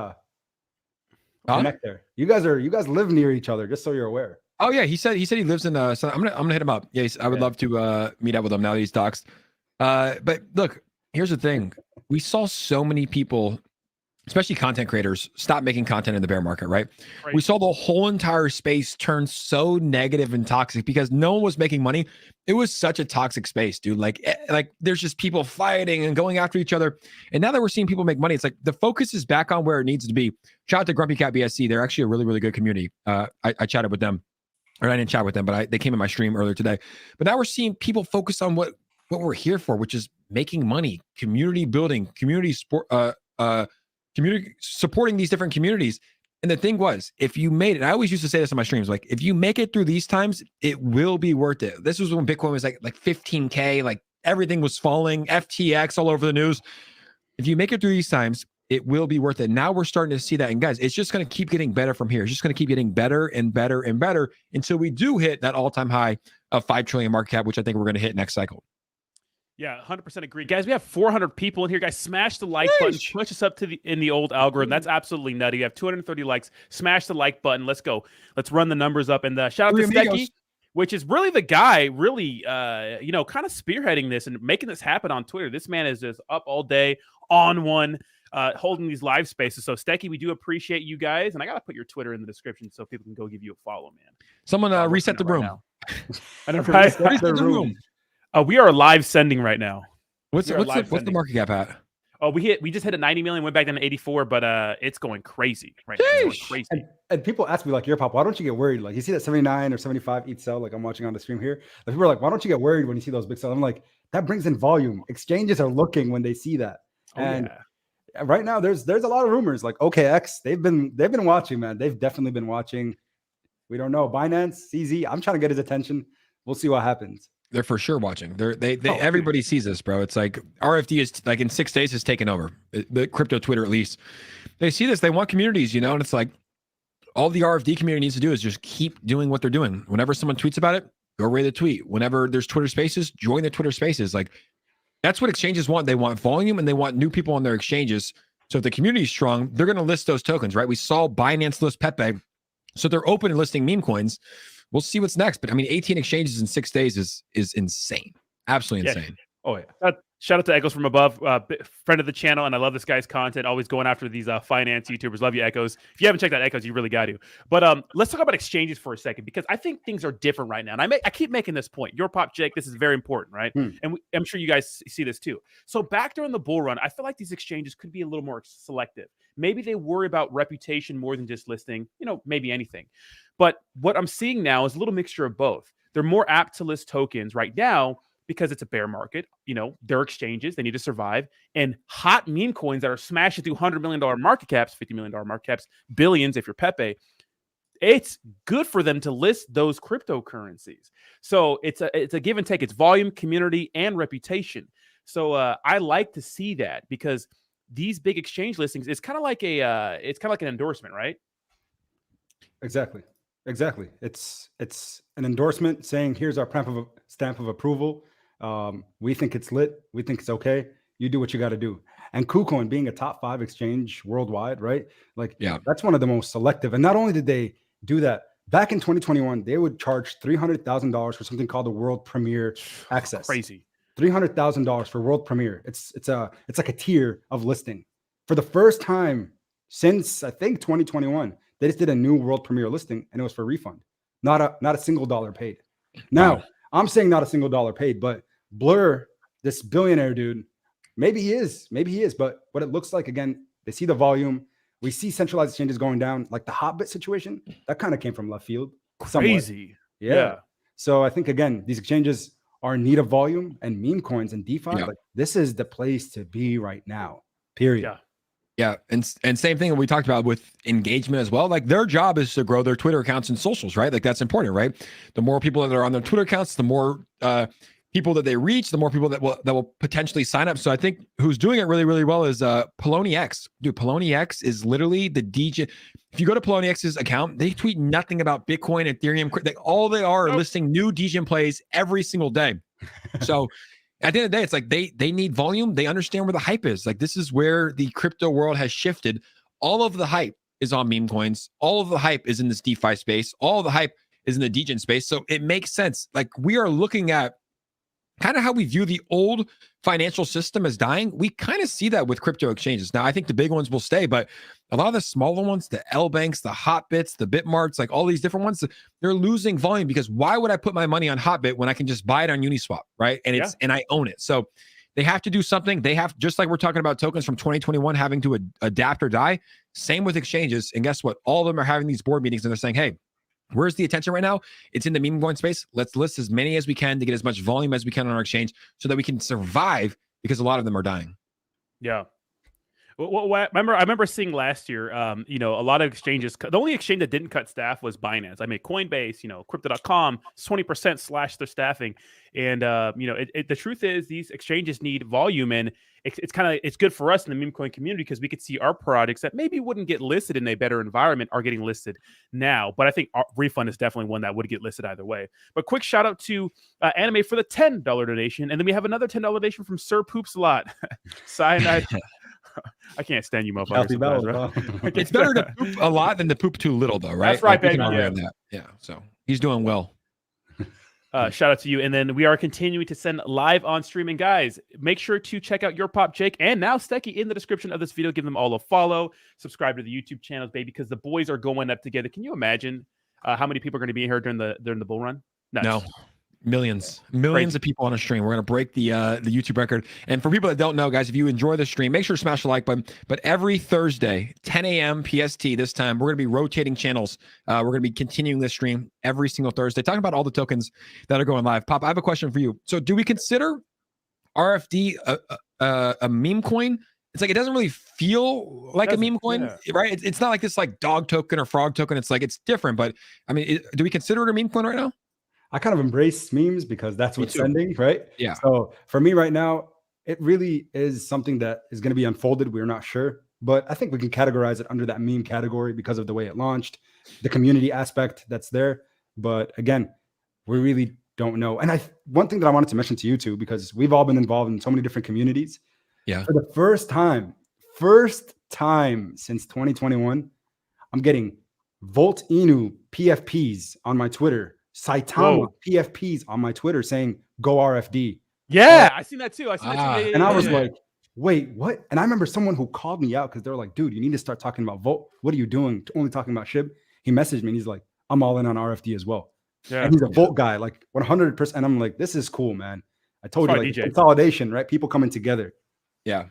connect there. You guys live near each other, just so you're aware. Oh yeah, he said he lives in so I'm gonna hit him up. Yeah, I would love to meet up with him now that he's doxed. But look, here's the thing. We saw so many people, especially content creators, stop making content in the bear market, right? We saw the whole entire space turn so negative and toxic because no one was making money. It was such a toxic space, dude. Like there's just people fighting and going after each other. And now that we're seeing people make money, it's like the focus is back on where it needs to be. Shout out to Grumpy Cat BSC. They're actually a really, really good community. I chatted with them, or I didn't chat with them, but they came in my stream earlier today. But now we're seeing people focus on what we're here for, which is making money, community building, community support, community supporting these different communities. And the thing was, if you made it, I always used to say this on my streams, like if you make it through these times, it will be worth it. This was when Bitcoin was like 15K, like everything was falling, FTX all over the news. If you make it through these times, it will be worth it. Now we're starting to see that. And guys, it's just going to keep getting better from here. It's just going to keep getting better and better and better until we do hit that all-time high of 5 trillion market cap, which I think we're going to hit next cycle. Yeah, 100% agree. Guys, we have 400 people in here. Guys, smash the like button. Push us up to in the old algorithm. That's absolutely nutty. You have 230 likes. Smash the like button. Let's go. Let's run the numbers up. And shout out to Stecky, which is really the guy really, kind of spearheading this and making this happen on Twitter. This man is just up all day on one, holding these live spaces. So Stecky, we do appreciate you guys. And I got to put your Twitter in the description so people can go give you a follow, man. Someone reset the room. I know, right? Reset the room. We are live sending right now. What's the market cap at? Oh, we just hit a 90 million, went back down to 84, but it's going crazy right now. It's going crazy. And people ask me like, YourPOP, why don't you get worried? Like you see that 79 or 75 each sell, like I'm watching on the stream here. And people are like, why don't you get worried when you see those big sells? I'm like, that brings in volume. Exchanges are looking when they see that. Right now there's a lot of rumors like OKX. They've been watching, man. They've definitely been watching. We don't know. Binance, CZ. I'm trying to get his attention. We'll see what happens. They're for sure watching. Everybody sees this, bro. It's like RFD is like in 6 days has taken over the crypto Twitter, at least. They see this. They want communities, and it's like all the RFD community needs to do is just keep doing what they're doing. Whenever someone tweets about it, go read the tweet. Whenever there's Twitter spaces, join the Twitter spaces. Like that's what exchanges want. They want volume and they want new people on their exchanges. So if the community is strong, they're going to list those tokens, right? We saw Binance list Pepe. So they're open and listing meme coins. We'll see what's next. But I mean, 18 exchanges in 6 days is insane. Absolutely insane. Oh, yeah. Shout out to Echoes from Above, friend of the channel. And I love this guy's content, always going after these finance YouTubers. Love you, Echoes. If you haven't checked out Echoes, you really got to. But let's talk about exchanges for a second, because I think things are different right now. And I keep making this point. YourPOP, Jake, this is very important, right? And I'm sure you guys see this too. So back during the bull run, I feel like these exchanges could be a little more selective. Maybe they worry about reputation more than just listing, maybe anything. But what I'm seeing now is a little mixture of both. They're more apt to list tokens right now because it's a bear market. They're exchanges. They need to survive. And hot meme coins that are smashing through $100 million market caps, $50 million market caps, billions if you're Pepe, it's good for them to list those cryptocurrencies. So it's a give and take. It's volume, community, and reputation. So I like to see that, because these big exchange listings, it's kind of like an endorsement, right? Exactly. It's an endorsement saying, here's our stamp of approval. We think it's lit. We think it's okay. You do what you got to do. And KuCoin being a top 5 exchange worldwide, right? Like, that's one of the most selective. And not only did they do that, back in 2021, they would charge $300,000 for something called the World Premiere Access. Crazy. $300,000 for World Premiere. It's like a tier of listing. For the first time since I think 2021, they just did a new World Premiere listing, and it was for refund. Not a single dollar paid. Now, I'm saying not a single dollar paid, but Blur, this billionaire dude, Maybe he is. Maybe he is. But what it looks like, again, they see the volume. We see centralized exchanges going down. Like the Hotbit situation, that kind of came from left field. Crazy. Yeah. So I think, again, these exchanges are in need of volume, and meme coins and DeFi. Yeah. Like, this is the place to be right now, period. Yeah. Yeah, and same thing we talked about with engagement as well. Like their job is to grow their Twitter accounts and socials, right? Like that's important, right? The more people that are on their Twitter accounts, the more people that they reach, the more people that will potentially sign up. So I think who's doing it really, really well is Polony X. Dude, Polony X is literally the DJ. If you go to Polony X's account, they tweet nothing about Bitcoin, Ethereum. All they are listing new DJ plays every single day. So at the end of the day, it's like they need volume. They understand where the hype is. Like this is where the crypto world has shifted. All of the hype is on meme coins. All of the hype is in this DeFi space. All of the hype is in the degen space. So it makes sense. Like we are looking at kind of how we view the old financial system as dying. We kind of see that with crypto exchanges. Now, I think the big ones will stay, but a lot of the smaller ones, the L banks, the Hotbits, the Bitmarts, like all these different ones, they're losing volume because why would I put my money on Hotbit when I can just buy it on Uniswap, right? And and I own it. So they have to do something. They have, just like we're talking about tokens from 2021 having to adapt or die, same with exchanges. And guess what? All of them are having these board meetings and they're saying, hey, where's the attention right now? It's in the meme coin space. Let's list as many as we can to get as much volume as we can on our exchange so that we can survive because a lot of them are dying. Yeah. Well, I remember seeing last year, a lot of exchanges. The only exchange that didn't cut staff was Binance. I mean, Coinbase, Crypto.com, 20% slashed their staffing. And, the truth is these exchanges need volume. And it's good for us in the meme coin community because we could see our products that maybe wouldn't get listed in a better environment are getting listed now. But I think Refund is definitely one that would get listed either way. But quick shout out to Anime for the $10 donation. And then we have another $10 donation from Sir Poops a lot. Cyanide. I can't stand you, motherfuckers. Right? It's better to poop a lot than to poop too little, though, right? That's right, baby. Yeah. So he's doing well. Shout out to you. And then we are continuing to send live on streaming, guys. Make sure to check out YourPOP, Jake, and now Stecky in the description of this video. Give them all a follow. Subscribe to the YouTube channels, baby, because the boys are going up together. Can you imagine how many people are going to be here during the bull run? Nuts. No. Millions of people on a stream. We're going to break the YouTube record. And for people that don't know, guys, if you enjoy the stream, make sure to smash the like button. But every Thursday, 10 a.m. PST this time, we're going to be rotating channels. We're going to be continuing this stream every single Thursday, talking about all the tokens that are going live. Pop, I have a question for you. So do we consider RFD a meme coin? It's like it doesn't really feel like a meme coin, right? It's not like this like dog token or frog token. It's like it's different. But I mean, do we consider it a meme coin right now? I kind of embrace memes because that's what's sending, right? Yeah. So for me right now, it really is something that is going to be unfolded. We're not sure, but I think we can categorize it under that meme category because of the way it launched, the community aspect that's there. But again, we really don't know. And one thing that I wanted to mention to you too, because we've all been involved in so many different communities. Yeah. For the first time since 2021, I'm getting Volt Inu PFPs on my Twitter. Saitama PFPs on my Twitter saying go RFD. Yeah, I seen that too. And I was like, wait, what? And I remember someone who called me out because they were like, dude, you need to start talking about Volt. What are you doing? Only talking about SHIB. He messaged me and he's like, I'm all in on RFD as well. Yeah. And he's a Volt guy, like 100%. And I'm like, this is cool, man. I told you, like consolidation, right? People coming together. Yeah.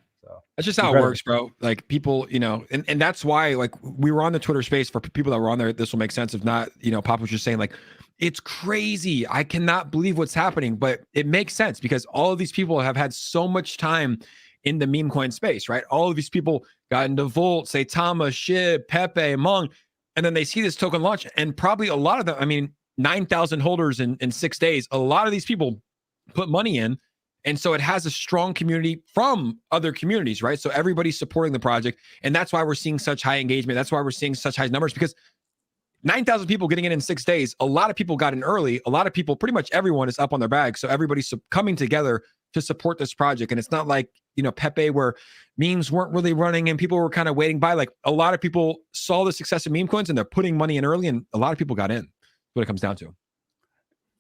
That's just how it works, bro. Like people, and that's why, like, we were on the Twitter space. For people that were on there, this will make sense. If not, Pop was just saying, like, it's crazy. I cannot believe what's happening, but it makes sense because all of these people have had so much time in the meme coin space, right? All of these people got into Volt, Saitama, SHIB, Pepe, Hmong, and then they see this token launch, and probably a lot of them, I mean, 9,000 holders in 6 days. A lot of these people put money in. And so it has a strong community from other communities, right? So everybody's supporting the project. And that's why we're seeing such high engagement. That's why we're seeing such high numbers, because 9,000 people getting in 6 days. A lot of people got in early. A lot of people, pretty much everyone is up on their bag. So everybody's coming together to support this project. And it's not like, Pepe, where memes weren't really running and people were kind of waiting by. Like a lot of people saw the success of meme coins and they're putting money in early, and a lot of people got in. That's what it comes down to.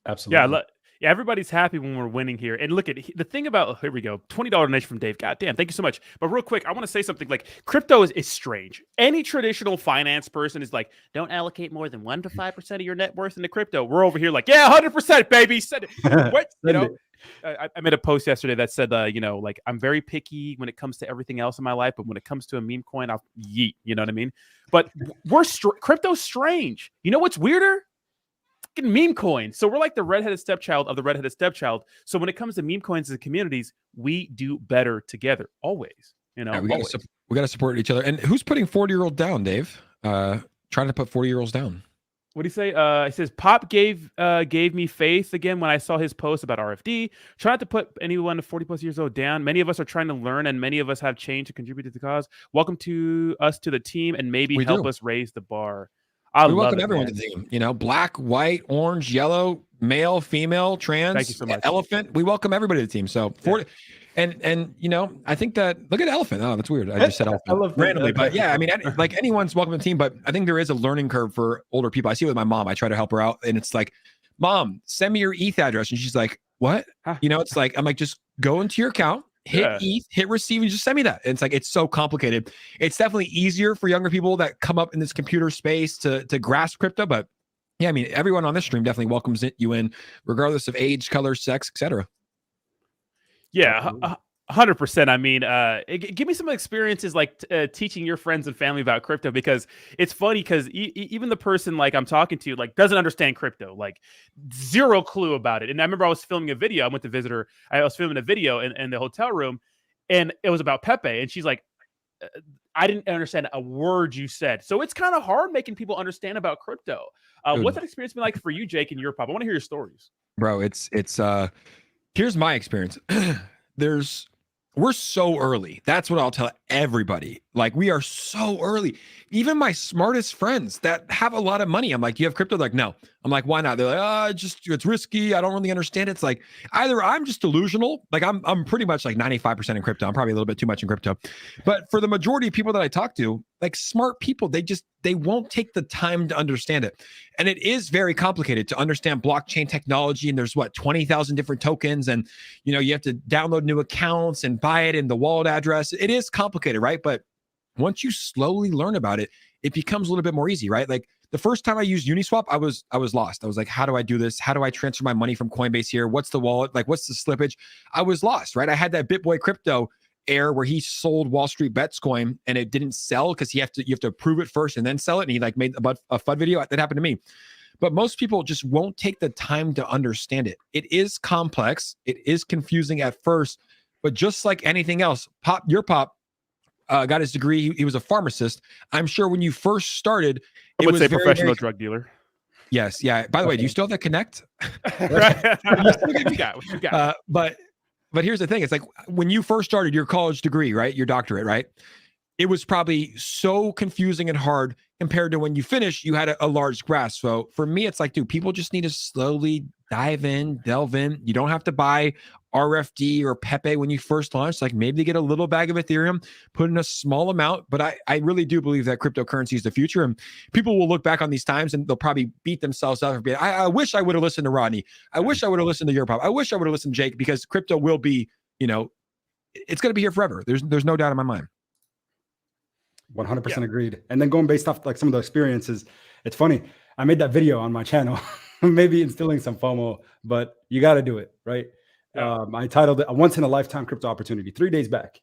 Absolutely. Yeah. Yeah, everybody's happy when we're winning here. And look at the thing about, here we go, $20 donation from Dave. God damn, thank you so much. But real quick, I want to say something like crypto is strange. Any traditional finance person is like, don't allocate more than 1 to 5% of your net worth into crypto. We're over here like, yeah, 100%, baby. Send it. What? You know, I made a post yesterday that said, you know, like I'm very picky when it comes to everything else in my life, but when it comes to a meme coin, I'll yeet. You know what I mean? But crypto's strange. You know what's weirder? Meme coins. So we're like the redheaded stepchild of the redheaded stepchild. So when it comes to meme coins as communities, we do better together always. You know, yeah, we got to support each other. And who's putting 40-year-old down, Dave? Trying to put 40-year-olds down. What do you say? He says Pop gave me faith again when I saw his post about RFD. Try not to put anyone 40+ years old down. Many of us are trying to learn, and many of us have change to contribute to the cause. Welcome to us to the team, and maybe help us raise the bar. We welcome everyone to the team. You know, black, white, orange, yellow, male, female, trans, thank you so much. Elephant. We welcome everybody to the team. So and you know, I think that look at elephant. Oh, that's weird. I just said elephant randomly, but yeah, I mean, like anyone's welcome to the team. But I think there is a learning curve for older people. I see it with my mom. I try to help her out, and it's like, Mom, send me your ETH address, and she's like, what? You know, it's like I'm like, just go into your account. Hit ETH, hit receive, and just send me that. And it's like, it's so complicated. It's definitely easier for younger people that come up in this computer space to grasp crypto. But yeah, I mean, everyone on this stream definitely welcomes you in, regardless of age, color, sex, etc. Yeah, 100%. I mean, give me some experiences like teaching your friends and family about crypto, because it's funny because even the person like I'm talking to like doesn't understand crypto, like zero clue about it. And I remember I was filming a video. I was filming a video in the hotel room, and it was about Pepe. And she's like, I didn't understand a word you said. So it's kind of hard making people understand about crypto. What's that experience been like for you, Jake, and YourPOP? I want to hear your stories. Bro, it's here's my experience. We're so early. That's what I'll tell everybody. Like, we are so early. Even my smartest friends that have a lot of money, I'm like, you have crypto? They're like, no. I'm like, why not? They're like, it's risky. I don't really understand it. It's like, either I'm just delusional. Like I'm pretty much like 95% in crypto. I'm probably a little bit too much in crypto. But for the majority of people that I talk to, like smart people, they won't take the time to understand it. And it is very complicated to understand blockchain technology. And there's 20,000 different tokens. And, you know, you have to download new accounts and buy it in the wallet address. It is complicated, right? But once you slowly learn about it, it becomes a little bit more easy, right? Like the first time I used Uniswap, I was lost. I was like, how do I do this? How do I transfer my money from Coinbase here? What's the wallet? Like, what's the slippage? I was lost, right? I had that BitBoy crypto error where he sold Wall Street Bets coin and it didn't sell because you have to approve it first and then sell it. And he like made a FUD video. That happened to me. But most people just won't take the time to understand it. It is complex. It is confusing at first, but just like anything else, YourPOP got his degree. He was a pharmacist. I'm sure when you first started, I would say professional drug dealer. Yes. Yeah. By the way, do you still have that Connect? What you got? But here's the thing. It's like when you first started your college degree, right? Your doctorate, right? It was probably so confusing and hard compared to when you finished, you had a large grasp. So for me, it's like, dude, people just need to slowly delve in. You don't have to buy RFD or Pepe when you first launch. Like maybe get a little bag of Ethereum, put in a small amount. But I really do believe that cryptocurrency is the future. And people will look back on these times and they'll probably beat themselves up. I wish I would have listened to Rodney. I wish I would have listened to YourPOP. I wish I would have listened to Jake, because crypto will be, you know, it's going to be here forever. There's no doubt in my mind. 100% agreed. And then going based off like some of the experiences, it's funny. I made that video on my channel, maybe instilling some FOMO, but you got to do it, right? Yeah. I titled it "A Once in a Lifetime Crypto Opportunity." 3 days back,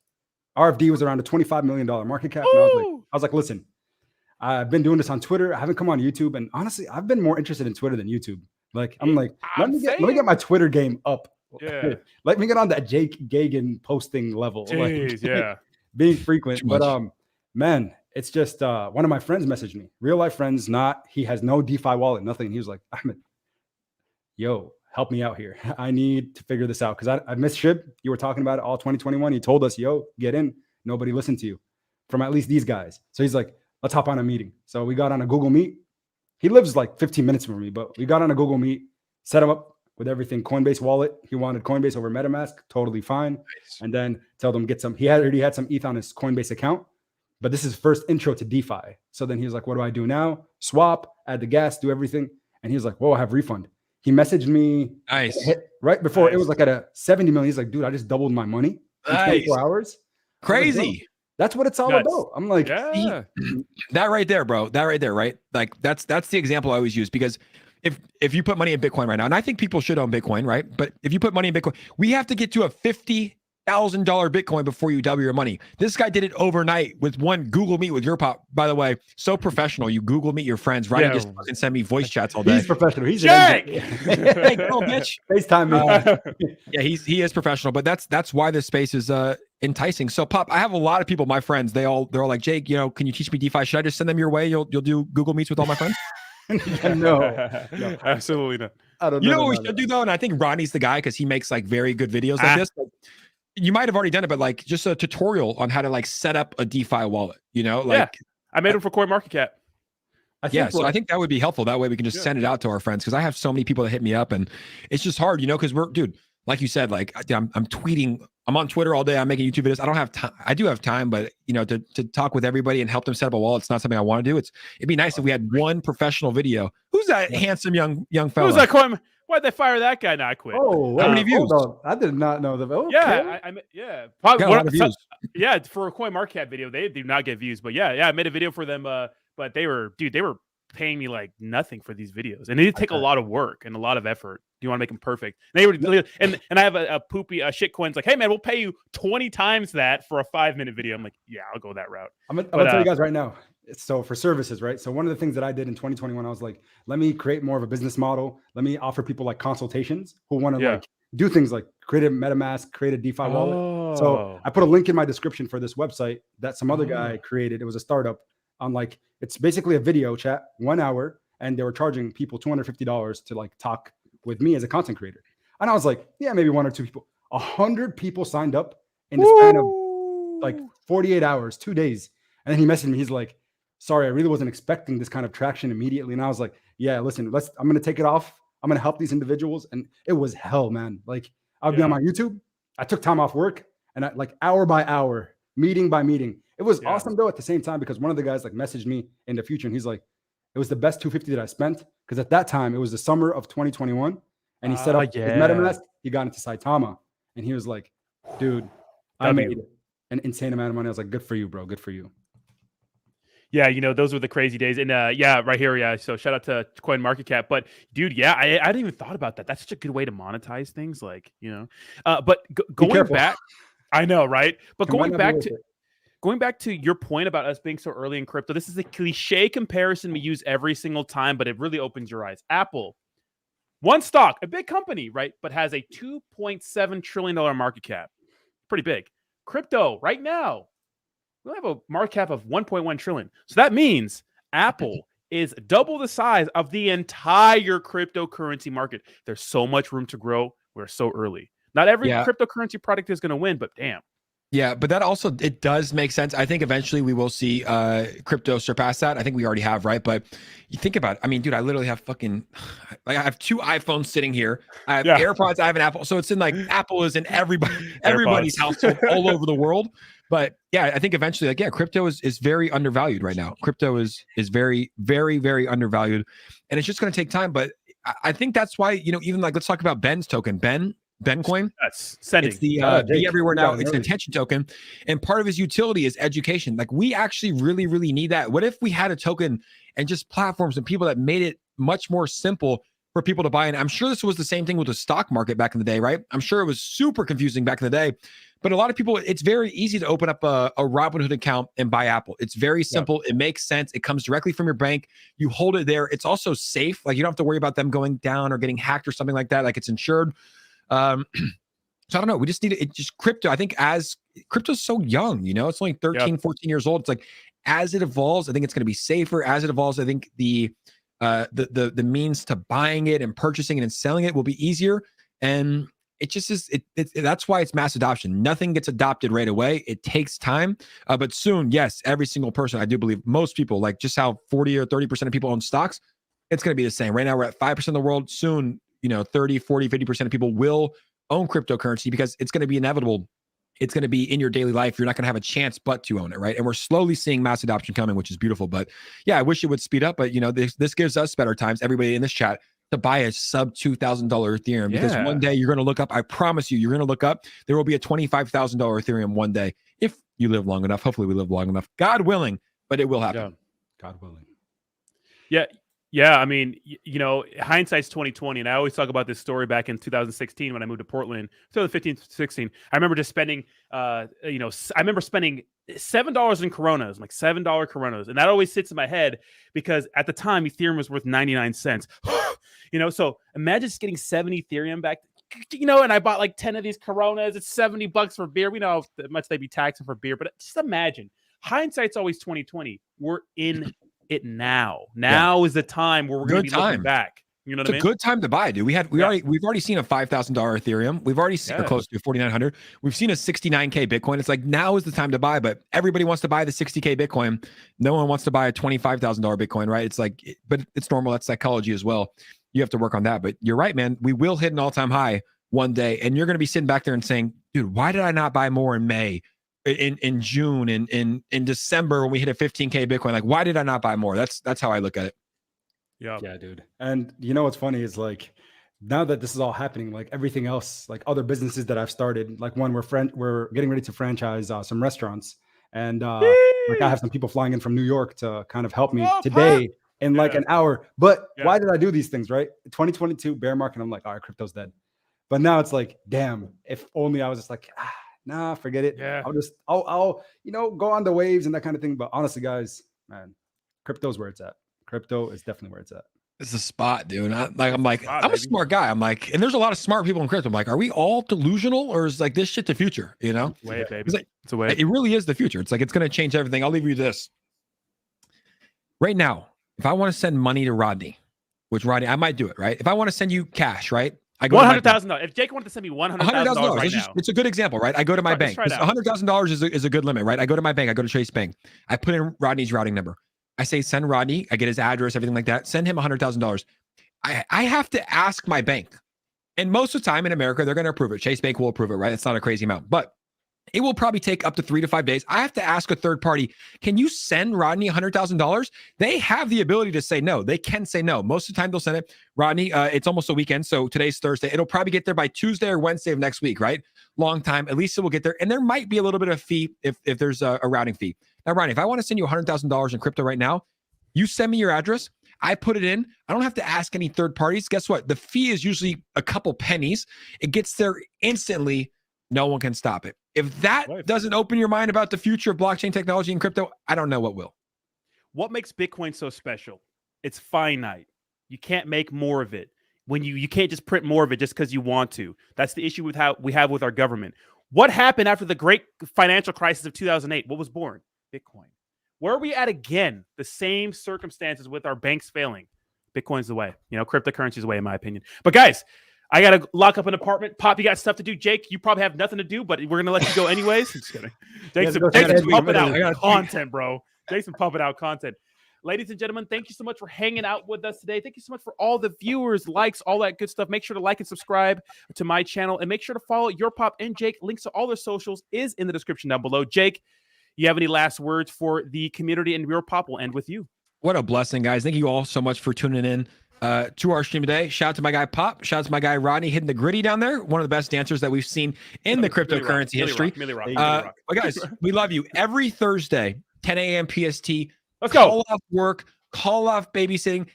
RFD was around a $25 million market cap. And I was like, listen, I've been doing this on Twitter. I haven't come on YouTube, and honestly, I've been more interested in Twitter than YouTube. Like, I'm like, let me get my Twitter game up. Yeah. Let me get on that Jake Gagain posting level. Jeez, like, being frequent, but man, it's just one of my friends messaged me, real life friends, he has no DeFi wallet, nothing. He was like, Ahmed, yo, help me out here. I need to figure this out. Cause I missed Shib. You were talking about it all 2021. He told us, yo, get in. Nobody listened to you from at least these guys. So he's like, let's hop on a meeting. So we got on a Google Meet. He lives like 15 minutes from me, but we got on a Google Meet, set him up with everything. Coinbase wallet. He wanted Coinbase over MetaMask. Totally fine. Nice. And then tell them get some, he already had some ETH on his Coinbase account, but this is first intro to DeFi. So then he was like, what do I do now? Swap, add the gas, do everything. And he was like, whoa, I have refund. He messaged me Nice. right before it was Nice. like at a 70 million. He's like, dude, I just doubled my money in Nice. 24 hours. I was like, bro, Crazy. that's what it's all Nuts. about. I'm like, Yeah. That right there, bro. That right there, right? Like that's the example I always use, because if you put money in Bitcoin right now, and I think people should own Bitcoin, right? But if you put money in Bitcoin, we have to get to a $50,000 Bitcoin before you double your money. This guy did it overnight with one Google Meet with YourPOP. By the way, so professional. You Google Meet your friends. Ryan just fucking send me voice chats all day. he's professional. He's Jake! Hey, go, bitch. FaceTime me. Yeah, he is professional, but that's why this space is enticing. So, Pop, I have a lot of people, my friends. They're all like, Jake, can you teach me DeFi? Should I just send them your way? You'll do Google Meets with all my friends? No, Absolutely not. I don't know. You know what we should do though, and I think Ronnie's the guy because he makes like very good videos like this. Like, you might have already done it, but like just a tutorial on how to like set up a DeFi wallet. Like I made them for CoinMarketCap. so I think that would be helpful. That way we can just send it out to our friends, because I have so many people that hit me up, and it's just hard, because dude, like you said, like I'm tweeting, I'm on Twitter all day, I'm making YouTube videos. I don't have time. I do have time, but to talk with everybody and help them set up a wallet, it's not something I want to do. It'd be nice if we had one professional video. Who's that handsome young fella? Who's that Coin? Why'd they fire that guy? Now I quit. Oh, how many views? I did not know the. Okay. Yeah, Got a lot of views. Yeah, for a CoinMarketCap video, they do not get views. But yeah, I made a video for them. But they were paying me like nothing for these videos, and they did take a lot of work and a lot of effort. You want to make them perfect. They were, and I have a poopy shitcoin's like, hey man, we'll pay you 20 times that for a 5-minute video. I'm like, yeah, I'll go that route. I'm gonna tell you guys right now. So for services, right? So one of the things that I did in 2021, I was like, let me create more of a business model. Let me offer people like consultations who want to like do things like create a MetaMask, create a DeFi wallet. So I put a link in my description for this website that some other guy created. It was a startup on like, it's basically a video chat, 1 hour, and they were charging people $250 to like talk with me as a content creator. And I was like, yeah, maybe 1 or 2 people. 100 people signed up in the span of like 48 hours, 2 days. And then he messaged me. He's like, sorry, I really wasn't expecting this kind of traction immediately. And I was like, yeah, listen, I'm going to take it off. I'm going to help these individuals. And it was hell, man. Like I would be on my YouTube. I took time off work, and I like hour by hour, meeting by meeting. It was awesome though at the same time, because one of the guys like messaged me in the future, and he's like, it was the best $250 that I spent. Because at that time it was the summer of 2021, and he set up his MetaMask. He got into Saitama, and he was like, dude, I made an insane amount of money. I was like, good for you, bro. Good for you. Yeah, those were the crazy days. And right here, yeah. So shout out to CoinMarketCap. But dude, yeah, I hadn't even thought about that. That's such a good way to monetize things, like, but going back, I know, right? But going back to your point about us being so early in crypto, this is a cliche comparison we use every single time, but it really opens your eyes. Apple, one stock, a big company, right? But has a $2.7 trillion market cap. Pretty big. Crypto right now, we have a market cap of 1.1 trillion. So that means Apple is double the size of the entire cryptocurrency market. There's so much room to grow. We're so early. Not every cryptocurrency product is going to win, but damn. Yeah, but that also, it does make sense. I think eventually we will see crypto surpass that. I think we already have, right? But you think about it. I mean, dude, I literally have I have 2 iPhones sitting here. I have AirPods. I have an Apple. So it's in like, Apple is in everybody's household all over the world. But yeah, I think eventually, like, crypto is very undervalued right now. Crypto is very, very, very undervalued, and it's just going to take time. But I think that's why, even like, let's talk about Ben's token, Memecoin. That's sending. It's the be everywhere now. It's an attention token, and part of his utility is education. Like, we actually really, really need that. What if we had a token and just platforms and people that made it much more simple for people to buy? And I'm sure this was the same thing with the stock market back in the day, right? I'm sure it was super confusing back in the day. But a lot of people, it's very easy to open up a Robinhood account and buy Apple. It's very simple. It makes sense. It comes directly from your bank. You hold it there. It's also safe. Like, you don't have to worry about them going down or getting hacked or something like that. Like, it's insured. So I don't know. We just need it. Just crypto. I think as crypto's so young, it's only 13, 14 years old. It's like, as it evolves, I think it's going to be safer. As it evolves, I think the means to buying it and purchasing it and selling it will be easier. And it just is. That's why it's mass adoption. Nothing gets adopted right away. It takes time. But soon, yes, every single person, I do believe, most people, like just how 40 or 30% of people own stocks, it's going to be the same. Right now, we're at 5% of the world. Soon, 30, 40, 50% of people will own cryptocurrency, because it's going to be inevitable. It's going to be in your daily life. You're not going to have a chance but to own it, right? And we're slowly seeing mass adoption coming, which is beautiful. But yeah, I wish it would speed up. But this gives us better times. Everybody in this chat, to buy a sub $2,000 Ethereum because Yeah. one day you're going to look up. I promise you, you're going to look up. There will be a $25,000 Ethereum one day if you live long enough. Hopefully, we live long enough. God willing, but it will happen. Yeah. God willing. Yeah, I mean, you know, hindsight's 2020, and I always talk about this story back in 2016 when I moved to Portland, 2015, 16. I remember just spending, I remember spending $7 in Coronas, like $7 Coronas, and that always sits in my head because at the time Ethereum was worth 99 cents. You know, so imagine just getting 70 Ethereum back. You know, and I bought like 10 of these Coronas. It's $70 for beer. We know how much they'd be taxing for beer, but just imagine. Hindsight's always 2020. We're in it now. Now is the time where we're going to be looking back. You know what I mean? It's a good time to buy, dude. We've already seen a $5,000 Ethereum. We've already seen close to 4,900. We've seen a 69K Bitcoin. It's like now is the time to buy, but everybody wants to buy the 60K Bitcoin. No one wants to buy a $25,000 Bitcoin, right? It's like, but it's normal. That's psychology as well. You have to work on that. But you're right, man. We will hit an all-time high one day, and you're going to be sitting back there and saying, dude, why did I not buy more in May? In June, in December when we hit a 15K Bitcoin, like why did I not buy more? That's how I look at it. Yeah, dude. And you know what's funny is like now that this is all happening, like everything else, like other businesses that I've started, like one we're getting ready to franchise some restaurants, and like I have some people flying in from New York to kind of help me today in like an hour. But why did I do these things? Right, 2022 bear market. I'm like, all right, crypto's dead. But now it's like, damn, if only I was just like, nah, forget it. Yeah. I'll go on the waves and that kind of thing. But honestly, guys, man, crypto's where it's at. Crypto is definitely where it's at. It's a spot, dude. I'm a smart guy. I'm like, and there's a lot of smart people in crypto. I'm like, are we all delusional or is like this shit the future? You know? Way, baby. It's like, it's a way. It really is the future. It's like, it's going to change everything. I'll leave you this. Right now, if I want to send money to Rodney, which Rodney, I might do it, right? If I want to send you cash, right? I go $100,000. If Jake wanted to send me $100,000 right now, it's a good example, right? I go to my bank. $100,000 is a good limit, right? I go to my bank. I go to Chase Bank. I put in Rodney's routing number. I say send Rodney. I get his address, everything like that. Send him $100,000. I have to ask my bank, and most of the time in America they're going to approve it. Chase Bank will approve it, right? It's not a crazy amount, but it will probably take up to 3 to 5 days. I have to ask a third party, can you send Rodney $100,000? They have the ability to say no. They can say no. Most of the time they'll send it. Rodney, it's almost a weekend. So today's Thursday. It'll probably get there by Tuesday or Wednesday of next week, right? Long time. At least it will get there. And there might be a little bit of fee if there's a routing fee. Now, Rodney, if I want to send you $100,000 in crypto right now, you send me your address. I put it in. I don't have to ask any third parties. Guess what? The fee is usually a couple pennies. It gets there instantly. No one can stop it. If that doesn't open your mind about the future of blockchain technology and crypto, I don't know what will. What makes Bitcoin so special? It's finite. You can't make more of it. When you can't just print more of it just because you want to. That's the issue with how we have with our government. What happened after the great financial crisis of 2008? What was born? Bitcoin. Where are we at again? The same circumstances with our banks failing. Bitcoin's the way. You know, cryptocurrency is the way, in my opinion. But guys, I got to lock up an apartment. Pop, you got stuff to do. Jake, you probably have nothing to do, but we're going to let you go anyways. I'm just kidding. Jake's pumping out content, bro. Jake's pumping out content. Ladies and gentlemen, thank you so much for hanging out with us today. Thank you so much for all the viewers, likes, all that good stuff. Make sure to like and subscribe to my channel, and make sure to follow YourPOP and Jake. Links to all their socials is in the description down below. Jake, you have any last words for the community and YourPOP? We'll end with you. What a blessing, guys. Thank you all so much for tuning in to our stream today. Shout out to my guy Pop. Shout out to my guy Rodney hitting the gritty down there. One of the best dancers that we've seen in the cryptocurrency history. But guys, we love you. Every Thursday, 10 a.m. PST. Let's go. Call off work, call off babysitting,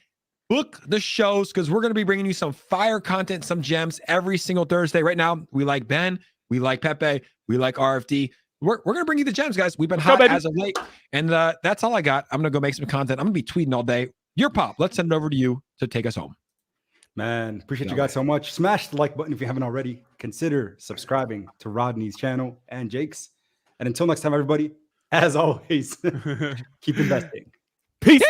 book the shows because we're going to be bringing you some fire content, some gems every single Thursday. Right now, we like Ben, we like Pepe, we like RFD. We're going to bring you the gems, guys. We've been hot as of late. And that's all I got. I'm going to go make some content. I'm going to be tweeting all day. YourPOP, let's send it over to you to take us home. Man, appreciate you guys so much. Smash the like button if you haven't already. Consider subscribing to Rodney's channel and Jake's. And until next time, everybody, as always, keep investing. Peace.